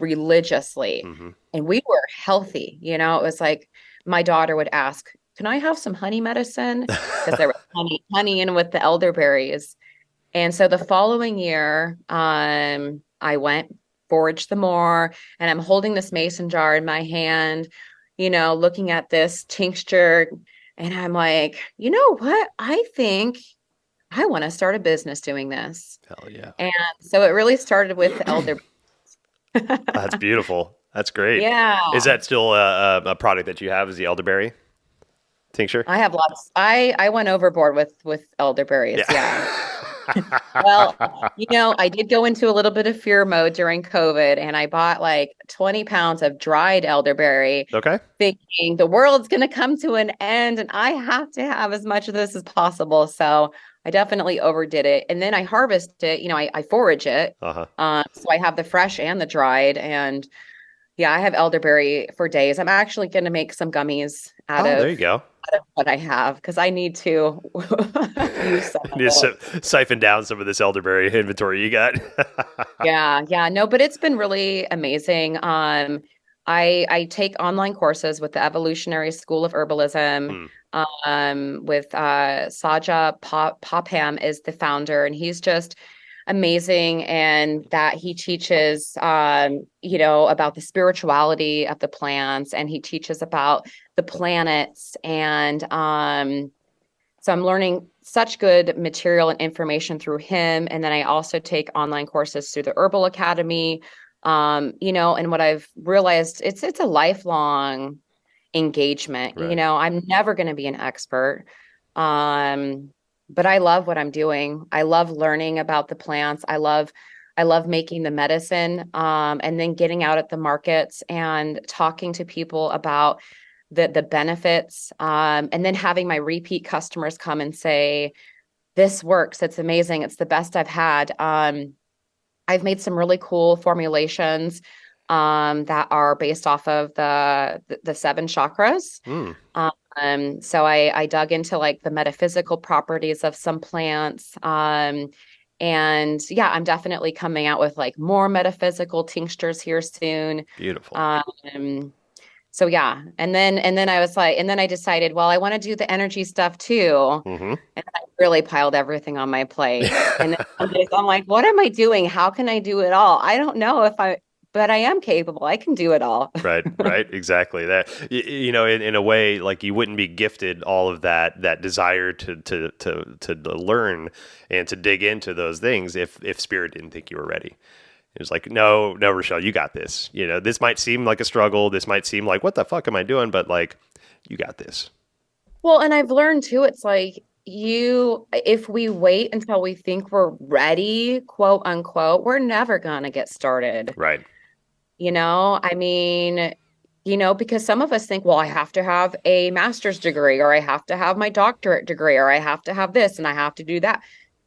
religiously, Hmm. and we were healthy. It was like my daughter would ask, "Can I have some honey medicine?" Because there was honey in with the elderberries. And so the following year, I went foraged the more, and I'm holding this mason jar in my hand, looking at this tincture, and I'm like, you know what? I think I want to start a business doing this. Hell yeah. And so it really started with elder. That's beautiful. That's great. Is Yeah, that still a product that you have? Is the elderberry tincture? I have lots. I went overboard with elderberries. Yeah. Yeah. Well, I did go into a little bit of fear mode during COVID and I bought like 20 pounds of dried elderberry, Okay. thinking the world's going to come to an end and I have to have as much of this as possible. So I definitely overdid it. And then I harvest it, I forage it. Uh-huh. So I have the fresh and the dried. And yeah, I have elderberry for days. I'm actually going to make some gummies out Oh, there of, you go. out of what I have because I need to use some of Just it. siphon down some of this elderberry inventory you got. Yeah, yeah, no, but it's been really amazing. I take online courses with the Evolutionary School of Herbalism. Hmm, With Saja Popham is the founder, and he's just amazing. And that he teaches, about the spirituality of the plants, and he teaches about the planets, and so I'm learning such good material and information through him. And then I also take online courses through the Herbal Academy. And what I've realized it's a lifelong engagement. right. I'm never going to be an expert. Um, but I love what I'm doing. I love learning about the plants. I love making the medicine, and then getting out at the markets and talking to people about the benefits, and then having my repeat customers come and say, this works, it's amazing, it's the best I've had. I've made some really cool formulations, that are based off of the seven chakras. Hmm, So I dug into like the metaphysical properties of some plants. And yeah, I'm definitely coming out with like more metaphysical tinctures here soon. beautiful. Um, so yeah, and then I was like, and then I decided, well, I want to do the energy stuff too. Hmm. And I really piled everything on my plate. And then some days I'm like, what am I doing? How can I do it all? I don't know but I am capable. I can do it all. Right, right, exactly. That in a way, like you wouldn't be gifted all of that desire to learn and to dig into those things if spirit didn't think you were ready. It was like, no, no, Rashell, you got this. This might seem like a struggle. This might seem like, what the fuck am I doing? But like, you got this. Well, and I've learned too, it's like if we wait until we think we're ready, quote unquote, we're never gonna get started. Right. I mean, because some of us think, well, I have to have a master's degree, or I have to have my doctorate degree, or I have to have this and I have to do that.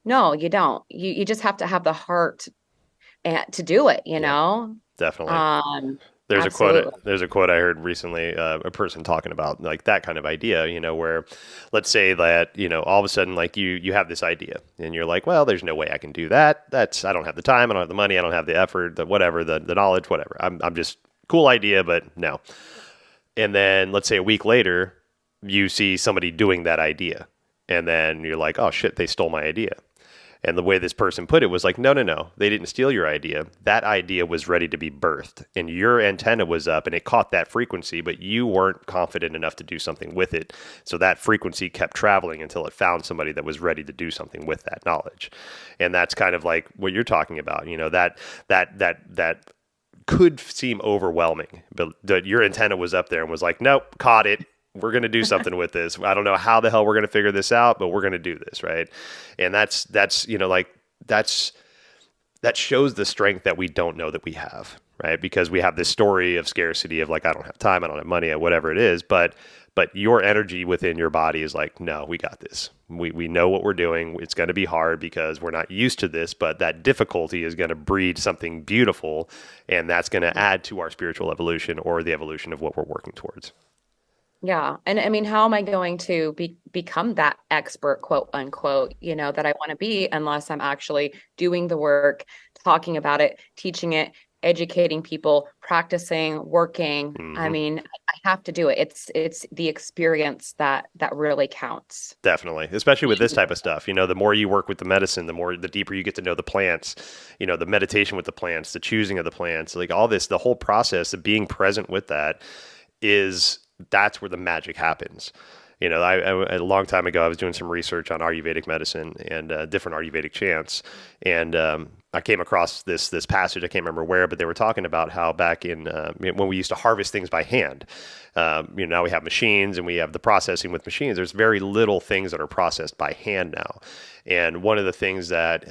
No, you don't. You just have to have the heart to do it, Yeah, definitely. Um, There's a quote. absolutely. There's a quote I heard recently. A person talking about like that kind of idea. Where, let's say that all of a sudden like you have this idea and you're like, well, there's no way I can do that. I don't have the time. I don't have the money. I don't have the effort. The whatever. The knowledge. Whatever. I'm just cool idea, but no. And then let's say a week later, you see somebody doing that idea, and then you're like, oh shit, they stole my idea. And the way this person put it was like, no, no, no, they didn't steal your idea. That idea was ready to be birthed, and your antenna was up and it caught that frequency, but you weren't confident enough to do something with it. So that frequency kept traveling until it found somebody that was ready to do something with that knowledge. And that's kind of like what you're talking about, that could seem overwhelming, but your antenna was up there and was like, nope, caught it. We're going to do something with this. I don't know how the hell we're going to figure this out, but we're going to do this. Right. And that's, that shows the strength that we don't know that we have. Right. Because we have this story of scarcity of like, I don't have time, I don't have money, whatever it is. But your energy within your body is like, no, we got this. We know what we're doing. It's going to be hard because we're not used to this, but that difficulty is going to breed something beautiful. And that's going to add to our spiritual evolution or the evolution of what we're working towards. Yeah. And I mean, how am I going to become that expert, quote unquote, that I want to be unless I'm actually doing the work, talking about it, teaching it, educating people, practicing, working. I Hmm. mean, I have to do it. It's the experience that really counts. Definitely, especially with this type of stuff. The more you work with the medicine, the deeper you get to know the plants. The meditation with the plants, the choosing of the plants, like all this, the whole process of being present with that that's where the magic happens. A long time ago, I was doing some research on Ayurvedic medicine and different Ayurvedic chants, and I came across this passage. I can't remember where, but they were talking about how back in when we used to harvest things by hand. Now we have machines and we have the processing with machines. There's very little things that are processed by hand now. And one of the things that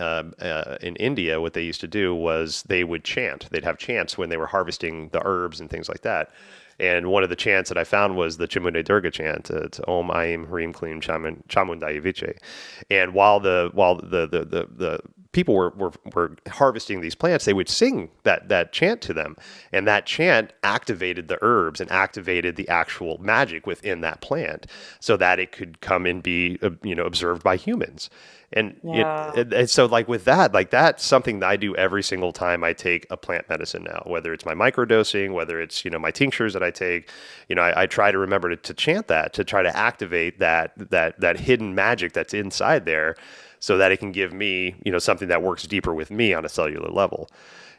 in India, what they used to do was they would chant. They'd have chants when they were harvesting the herbs and things like that. And one of the chants that I found was the Chamunde Durga chant. It's Om Aim Hrim Klim Chamundaye Viche. And while the people were harvesting these plants, they would sing that chant to them, and that chant activated the herbs and activated the actual magic within that plant, so that it could come and be observed by humans. And Yeah. and so like with that, like that's something that I do every single time I take a plant medicine now, whether it's my microdosing, whether it's, my tinctures that I take, I try to remember to chant that, to try to activate that hidden magic that's inside there so that it can give me, something that works deeper with me on a cellular level.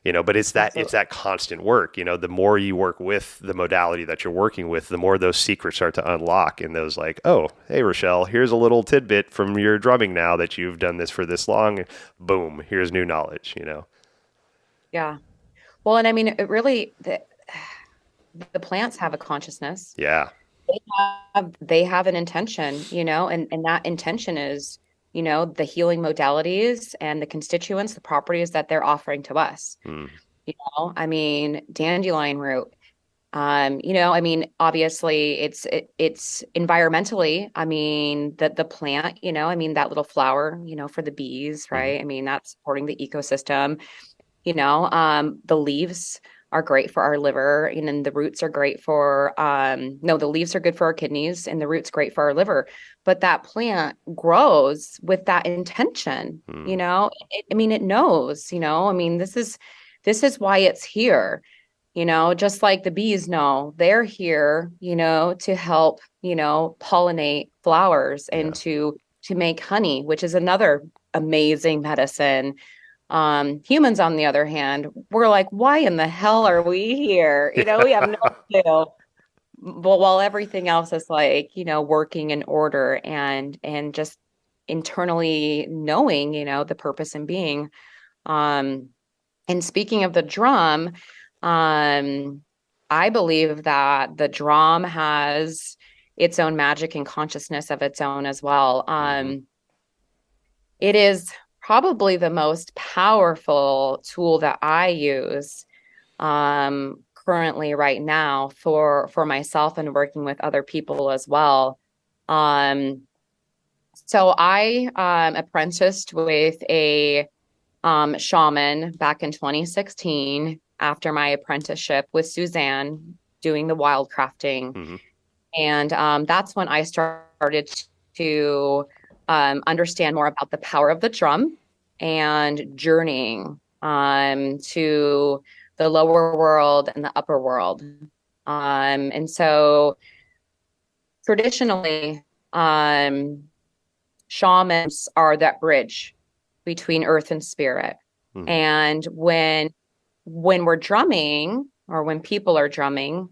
But it's Absolutely. that constant work. The more you work with the modality that you're working with, the more those secrets start to unlock, and those like, oh, hey Rashell, here's a little tidbit from your drumming now that you've done this for this long. Boom, here's new knowledge. Yeah. Well, and I mean, it really, the plants have a consciousness. Yeah. They have an intention, and that intention is, the healing modalities and the constituents, the properties that they're offering to us. Mm. I mean, dandelion root. I mean, obviously it's environmentally, I mean, the plant, I mean, that little flower, for the bees, Mm-hmm. right? I mean, that's supporting the ecosystem. The leaves are great for our liver, and the roots are great for no, the leaves are good for our kidneys and the roots great for our liver. But that plant grows with that intention, Mm. I mean, it knows, I mean, this is why it's here. Just like the bees know, they're here, to help, pollinate flowers Yeah. and to make honey, which is another amazing medicine. Humans, on the other hand, we're like, why in the hell are we here? We have no clue. But while everything else is like, working in order and just internally knowing, the purpose and being. Um, and speaking of the drum, um, I believe that the drum has its own magic and consciousness of its own as well. Mm-hmm. It is probably the most powerful tool that I use currently right now for myself and working with other people as well. Um, so I apprenticed with a shaman back in 2016 after my apprenticeship with Suzanne doing the wild crafting. Mm-hmm. And that's when I started to understand more about the power of the drum and journeying to the lower world and the upper world. And so traditionally, um, shamans are that bridge between earth and spirit. Mm-hmm. And when we're drumming or when people are drumming,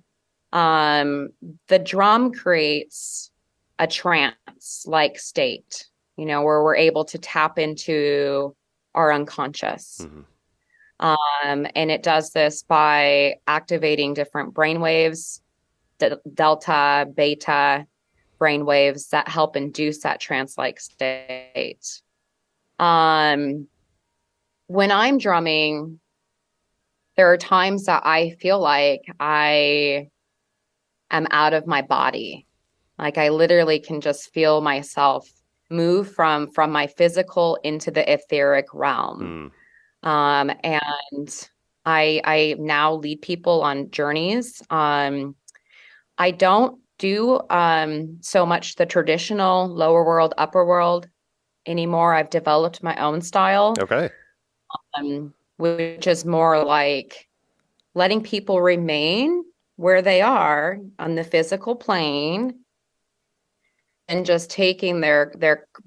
the drum creates a trance like state, where we're able to tap into our unconscious. Mm-hmm. And it does this by activating different brain waves, delta, beta brain waves that help induce that trance-like state. Um, when I'm drumming, there are times that I feel like I am out of my body. Like I literally can just feel myself move from my physical into the etheric realm. Mm. And I now lead people on journeys. I don't do so much the traditional lower world, upper world anymore. I've developed my own style, Okay. which is more like letting people remain where they are on the physical plane and just taking their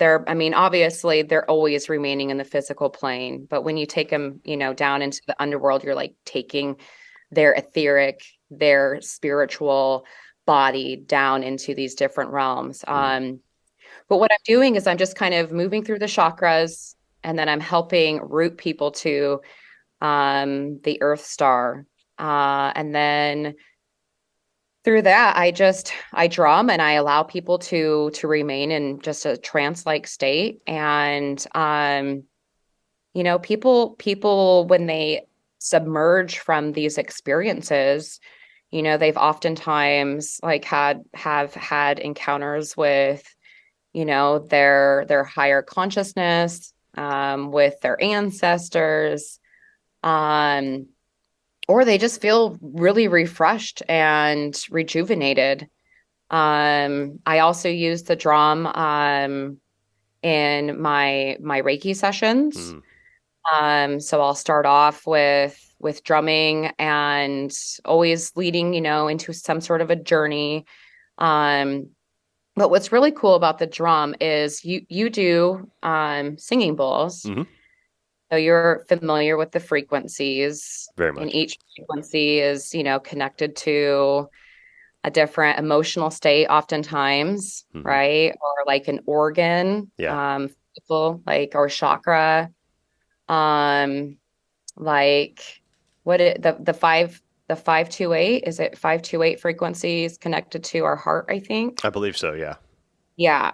I mean, obviously they're always remaining in the physical plane, but when you take them, down into the underworld, you're like taking their etheric, their spiritual body down into these different realms. Mm. But what I'm doing is I'm just kind of moving through the chakras, and then I'm helping root people to the Earth Star. And then through that, I drum and I allow people to remain in just a trance-like state. And people when they submerge from these experiences, they've oftentimes like have had encounters with, their higher consciousness, with their ancestors, um, or they just feel really refreshed and rejuvenated. I also use the drum in my Reiki sessions. Mm. So I'll start off with drumming and always leading, into some sort of a journey. Um, but what's really cool about the drum is you do singing bowls. Hmm. So you're familiar with the frequencies, Very and much. each frequency is, connected to a different emotional state oftentimes, Hmm. right? Or like an organ, Yeah. people like or chakra. Um, like the 528, is it 528 frequencies connected to our heart, I think? I believe so. Yeah. Yeah.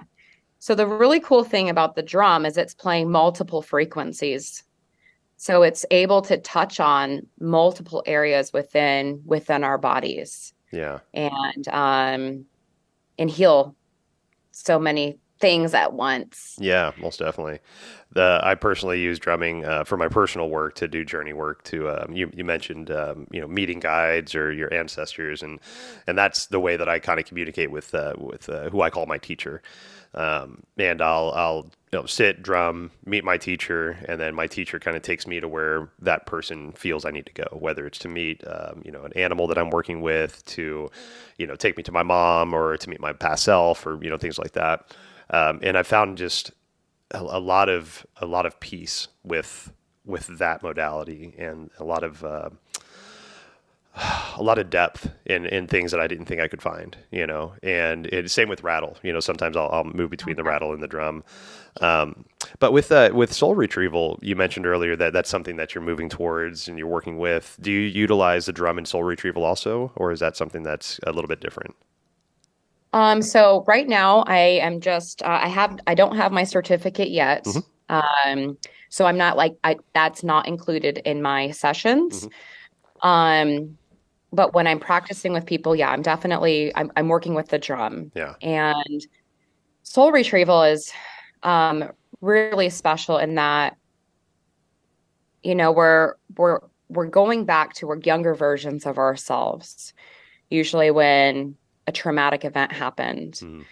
So the really cool thing about the drum is it's playing multiple frequencies. So it's able to touch on multiple areas within our bodies, Yeah. and heal so many things at once. Yeah, most definitely. I personally use drumming for my personal work to do journey work. To you mentioned meeting guides or your ancestors, and that's the way that I kind of communicate with who I call my teacher. And I'll sit, drum, meet my teacher, and then my teacher kind of takes me to where that person feels I need to go. Whether it's to meet an animal that I'm working with, to take me to my mom, or to meet my past self, or things like that. And I found just a lot of peace with that modality, and a lot of depth in things that I didn't think I could find. And same with rattle. Sometimes I'll move between the rattle and the drum. But with soul retrieval, you mentioned earlier that that's something that you're moving towards and you're working with. Do you utilize the drum in soul retrieval also, or is that something that's a little bit different? So right now I am just I don't have my certificate yet. Hmm. Um, so I'm not like I that's not included in my sessions. Hmm. Um, but when I'm practicing with people, yeah, I'm working with the drum. Yeah. And soul retrieval is really special in that, we're going back to our younger versions of ourselves, usually when a traumatic event happened. Hmm.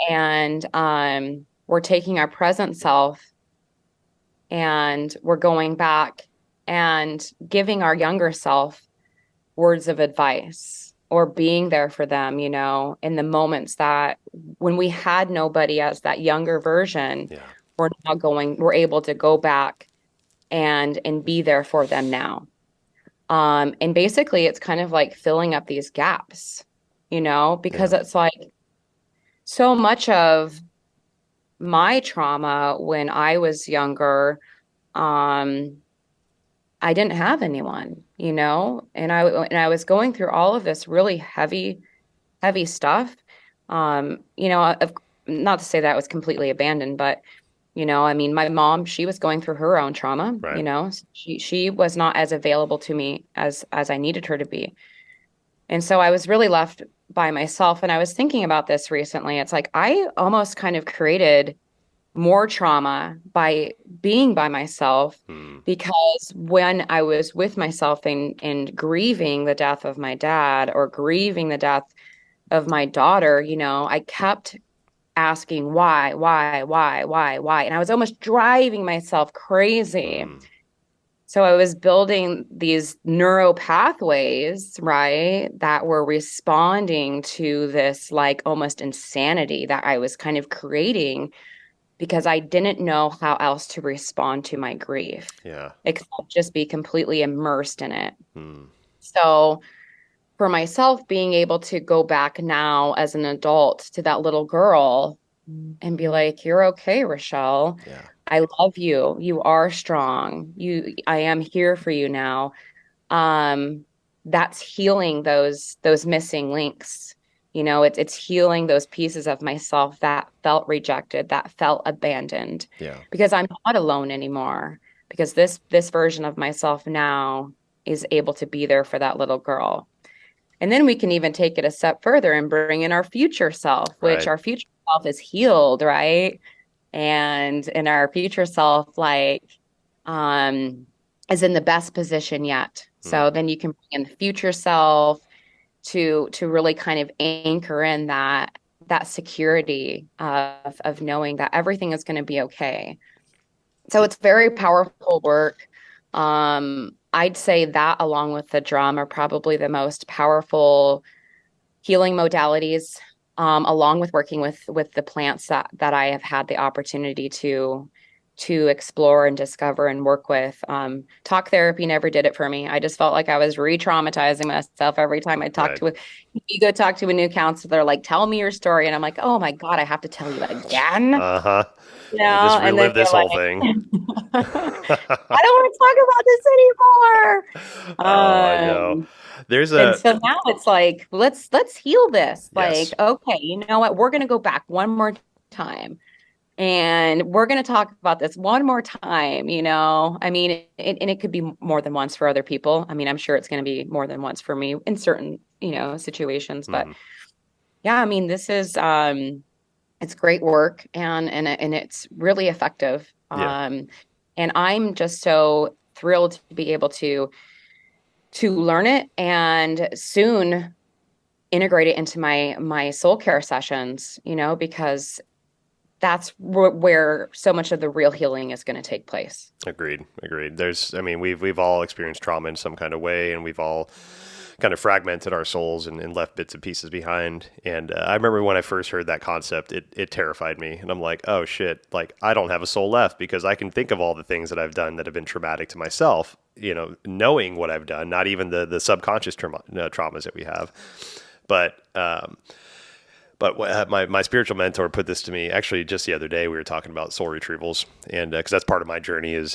And we're taking our present self and we're going back and giving our younger self words of advice or being there for them, in the moments that when we had nobody as that younger version, Yeah. we're able to go back and be there for them now. And basically it's kind of like filling up these gaps, because Yeah. it's like so much of my trauma when I was younger, um, I didn't have anyone, and I was going through all of this really heavy stuff. Not to say that I was completely abandoned, but I mean, my mom, she was going through her own trauma, Right. she was not as available to me as I needed her to be. And so I was really left by myself. And I was thinking about this recently. It's like I almost kind of created more trauma by being by myself, Hmm. because when I was with myself and grieving the death of my dad or grieving the death of my daughter, I kept asking why, and I was almost driving myself crazy. Hmm. So I was building these neuro pathways, right, that were responding to this like almost insanity that I was kind of creating because I didn't know how else to respond to my grief Yeah. except just be completely immersed in it. Hmm. So for myself, being able to go back now as an adult to that little girl and be like, "You're okay, Rashell. Yeah. I love you. You are strong. I am here for you now. um that's healing those missing links. It's healing those pieces of myself that felt rejected, that felt abandoned, Yeah. because I'm not alone anymore, because this version of myself now is able to be there for that little girl. And then we can even take it a step further and bring in our future self, which Right. our future self is healed, right? And in our future self, like, um is in the best position yet. Mm. So then you can bring in the future self to really kind of anchor in that security of knowing that everything is going to be okay. So it's very powerful work. I'd say that, along with the drum, are probably the most powerful healing modalities, along with working with the plants that I have had the opportunity to explore and discover and work with. Talk therapy never did it for me. I just felt like I was re-traumatizing myself every time I talked Right. to you go talk to a new counselor, like, tell me your story. And I'm like, oh my God, I have to tell you again. Uh-huh. You just And then relive this they're whole like, thing. I don't want to talk Oh, about I this know. anymore. There's And a so now it's like, let's heal this. yes. Like, okay, you know what? We're gonna go back one more time, and we're gonna talk about this one more time. I mean, and it could be more than once for other people. I mean, I'm sure it's gonna be more than once for me in certain, situations. But Mhm. yeah, I mean, this is it's great work, and it's really effective. Yeah. And I'm just so thrilled to be able to learn it and soon integrate it into my soul care sessions, because that's where so much of the real healing is going to take place. Agreed. Agreed. I mean, we've all experienced trauma in some kind of way, and we've all kind of fragmented our souls and left bits and pieces behind. And I remember when I first heard that concept, it terrified me. And I'm like, oh shit, like I don't have a soul left because I can think of all the things that I've done that have been traumatic to myself, knowing what I've done, not even the subconscious traumas that we have. But my spiritual mentor put this to me actually just the other day. We were talking about soul retrievals, and because that's part of my journey is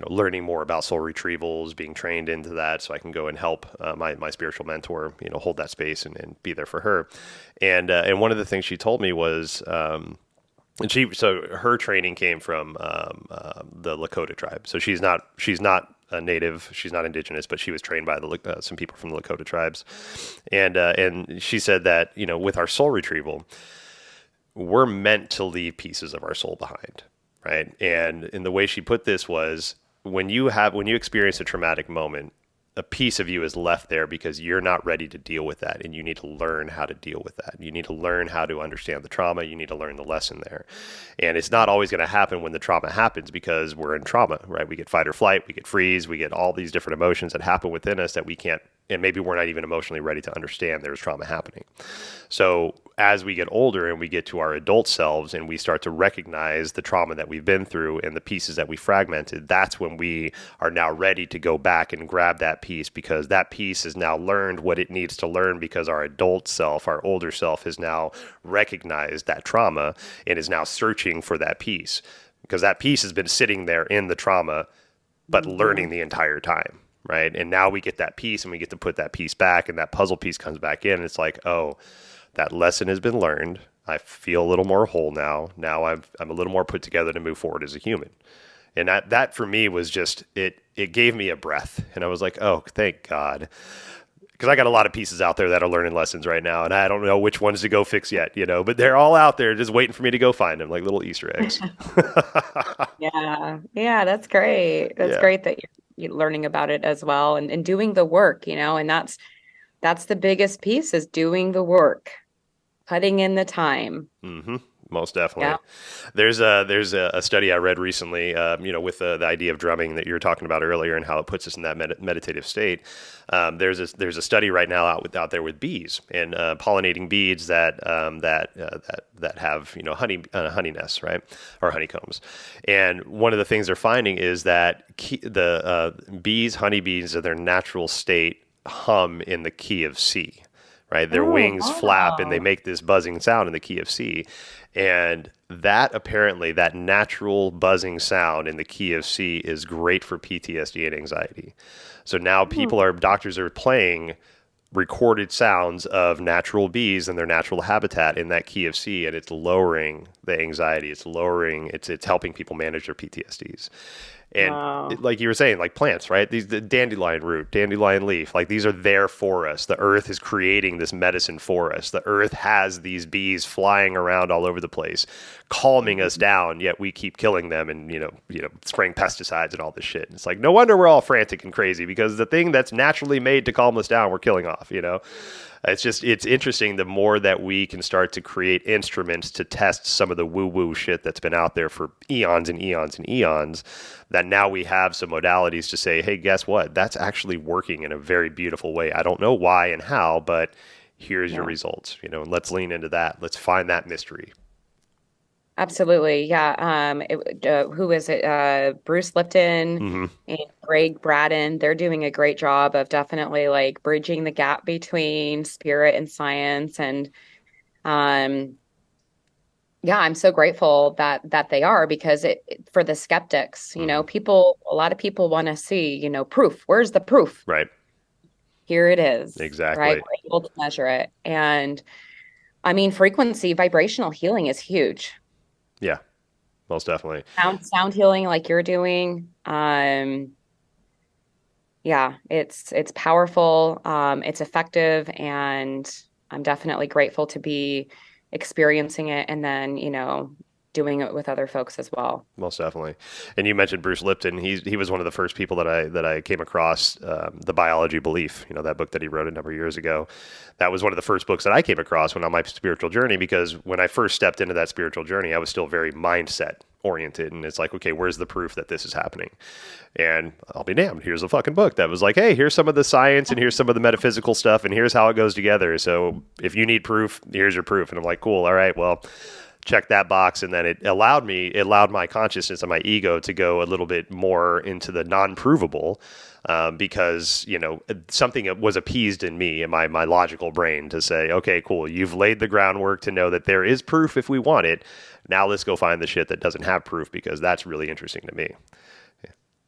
learning more about soul retrievals, being trained into that, so I can go and help my spiritual mentor hold that space and be there for her. And one of the things she told me was. So her training came from the Lakota tribe. So she's not a native, she's not indigenous, but she was trained by some people from the Lakota tribes, and she said that with our soul retrieval, we're meant to leave pieces of our soul behind, right? And the way she put this was when you experience a traumatic moment, a piece of you is left there because you're not ready to deal with that, and you need to learn how to deal with that. You need to learn how to understand the trauma. You need to learn the lesson there. And it's not always going to happen when the trauma happens because we're in trauma, right? We get fight or flight, we get freeze, we get all these different emotions that happen within us that we can't, and maybe we're not even emotionally ready to understand there's trauma happening. So as we get older and we get to our adult selves and we start to recognize the trauma that we've been through and the pieces that we fragmented, that's when we are now ready to go back and grab that piece, because that piece has now learned what it needs to learn, because our adult self, our older self, has now recognized that trauma and is now searching for that piece, because that piece has been sitting there in the trauma but Mm-hmm. learning the entire time, right? And now we get that piece and we get to put that piece back, and that puzzle piece comes back in, and it's like, oh, that lesson has been learned. I feel a little more whole now. Now I'm a little more put together to move forward as a human. And that for me was just it gave me a breath, and I was like, oh, thank God, because I got a lot of pieces out there that are learning lessons right now, and I don't know which ones to go fix yet, but they're all out there just waiting for me to go find them, like little Easter eggs. Yeah. Yeah, that's great. That's Yeah. great that you're learning about it as well, and doing the work, and that's the biggest piece, is doing the work, putting in the time. Mm-hmm. Most Yeah. definitely. There's a study I read recently, with the idea of drumming that you were talking about earlier and how it puts us in that meditative state. There's a study right now out there with bees and pollinating beads that have honey honey nests, right, or honeycombs. And one of the things they're finding is that the honeybees in their natural state hum in the key of C, right? Their Oh, wings flap and they wow. make this buzzing sound in the key of C. And that apparently, that natural buzzing sound in the key of C is great for PTSD and anxiety. So now doctors are playing recorded sounds of natural bees and their natural habitat in that key of C, and it's lowering the anxiety. It's helping people manage their PTSDs. And Wow. like you were saying, like plants, right? These the dandelion root, dandelion leaf, like these are there for us. The earth is creating this medicine for us. The earth has these bees flying around all over the place, calming us Mhm. down. Yet we keep killing them and spraying pesticides and all this shit. It's like no wonder we're all frantic and crazy because the thing that's naturally made to calm us down, we're killing off. It's interesting the more that we can start to create instruments to test some of the woo-woo shit that's been out there for eons and eons and eons, that now we have some modalities to say, hey, guess what? That's actually working in a very beautiful way. I don't know why and how, but here's your Yeah. results, and let's lean into that. Let's find that mystery. Absolutely. Yeah. Who is it? Bruce Lipton Hmm. and Greg Braden. They're doing a great job of definitely like bridging the gap between spirit and science. And um, yeah, I'm so grateful that they are because for the skeptics, Hmm. a lot of people want to see, proof. Where's the proof? Right. Here it is, right? Exactly. We're able to measure it. And I mean, frequency, vibrational healing is huge. Yeah, most definitely. Sound healing like you're doing. Yeah, it's powerful, it's effective, and I'm definitely grateful to be experiencing it and then, doing it with other folks as well. Most definitely. And you mentioned Bruce Lipton. He was one of the first people that I came across, the biology belief. That book that he wrote a number of years ago. That was one of the first books that I came across when on my spiritual journey, because when I first stepped into that spiritual journey, I was still very mindset oriented, and it's like, okay, where's the proof that this is happening? And I'll be damned, here's a fucking book that was like, hey, here's some of the science and here's some of the metaphysical stuff and here's how it goes together. So if you need proof, here's your proof. And I'm like, cool, all right, well, check that box. And then it allowed my consciousness and my ego to go a little bit more into the non-provable, because something was appeased in me and my logical brain to say, okay, cool, you've laid the groundwork to know that there is proof if we want it. Now let's go find the shit that doesn't have proof, because that's really interesting to me.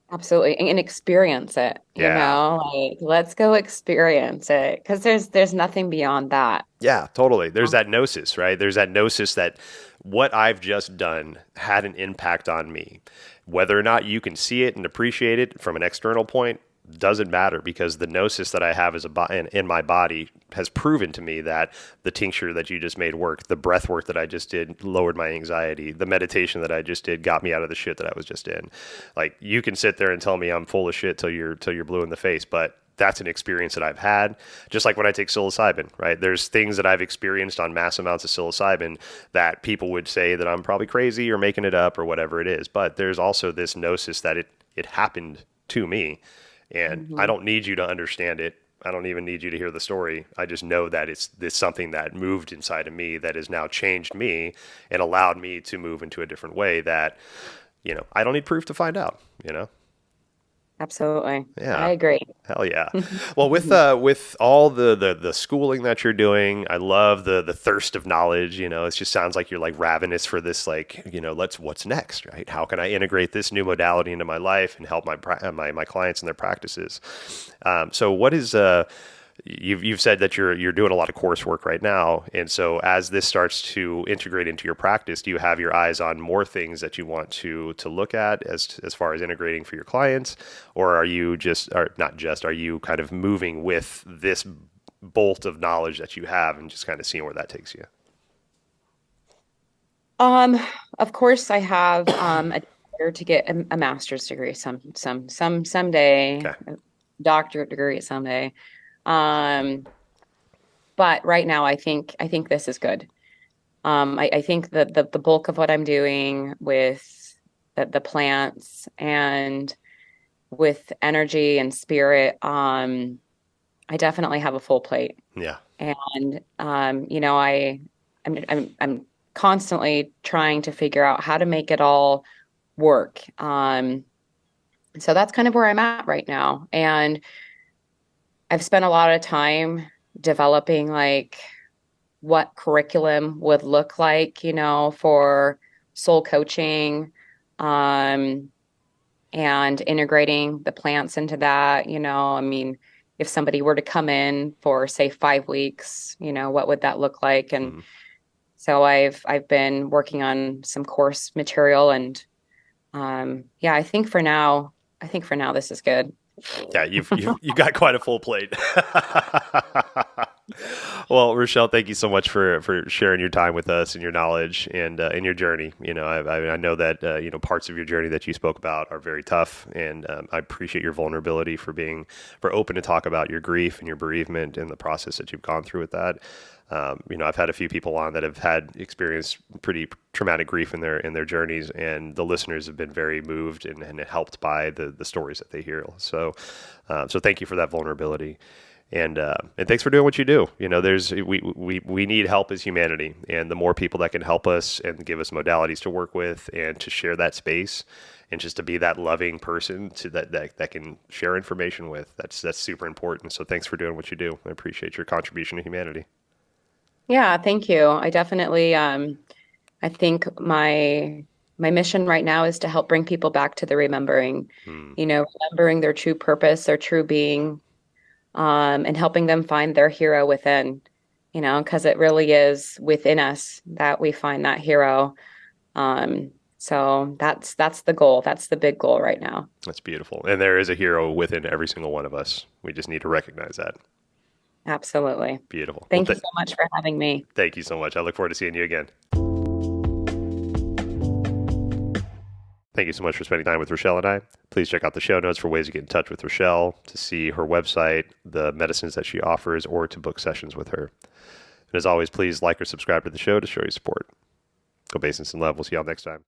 Absolutely. And experience it, Yeah. like let's go experience it because there's nothing beyond that. Yeah, totally. There's that gnosis, right? There's that gnosis that what I've just done had an impact on me. Whether or not you can see it and appreciate it from an external point doesn't matter, because the gnosis that I have as in my body has proven to me that the tincture that you just made worked, the breath work that I just did lowered my anxiety, the meditation that I just did got me out of the shit that I was just in. Like, you can sit there and tell me I'm full of shit till you're blue in the face, but that's an experience that I've had. Just like when I take psilocybin, right? There's things that I've experienced on mass amounts of psilocybin that people would say that I'm probably crazy or making it up or whatever it is. But there's also this gnosis that it happened to me, and I Mhm. don't need you to understand it. I don't even need you to hear the story. I just know that it's something that moved inside of me that has now changed me and allowed me to move into a different way that, I don't need proof to find out. Absolutely. I Yeah. agree. Hell yeah. Well, with all the schooling that you're doing, I love the thirst of knowledge. It just sounds like you're like ravenous for this, like, what's next, right? How can I integrate this new modality into my life and help my clients in their practices? So what is you've said that you're doing a lot of coursework right now, and so as this starts to integrate into your practice, do you have your eyes on more things that you want to look at as far as integrating for your clients, or are you are you kind of moving with this bolt of knowledge that you have and just kind of seeing where that takes you? Um, of course, I have a desire to get a master's degree someday, Okay. a doctorate degree someday. Um, but right now, I think this is good. I think that the bulk of what I'm doing with the plants and with energy and spirit, I definitely have a full plate. Yeah. And I'm constantly trying to figure out how to make it all work. So that's kind of where I'm at right now. And I've spent a lot of time developing like what curriculum would look like, for soul coaching, um, and integrating the plants into that, I mean, if somebody were to come in for say 5 weeks, what would that look like? And Mm. so I've been working on some course material and yeah, I think for now this is good. Yeah, you've got quite a full plate. Well, Rashell, thank you so much for sharing your time with us and your knowledge and your journey. I know that parts of your journey that you spoke about are very tough, and I appreciate your vulnerability for open to talk about your grief and your bereavement and the process that you've gone through with that. I've had a few people on that have had experienced pretty traumatic grief in their journeys, and the listeners have been very moved and helped by the stories that they hear. So thank you for that vulnerability, and thanks for doing what you do. We need help as humanity, and the more people that can help us and give us modalities to work with and to share that space. And just to be that loving person that can share information with, that's super important. So thanks for doing what you do. I appreciate your contribution to humanity. Yeah, thank you. I definitely I think my mission right now is to help bring people back to the remembering, Hmm. remembering their true purpose, their true being, and helping them find their hero within, because it really is within us that we find that hero. So that's the goal. That's the big goal right now. That's beautiful. And there is a hero within every single one of us. We just need to recognize that. Absolutely. Beautiful. Well, Thank you so much for having me. thank you so much. I look forward to seeing you again. Thank you so much for spending time with Rashell and I. Please check out the show notes for ways to get in touch with Rashell, to see her website, the medicines that she offers, or to book sessions with her. And as always, please like or subscribe to the show to show your support. Go Basins and Love. We'll see y'all next time.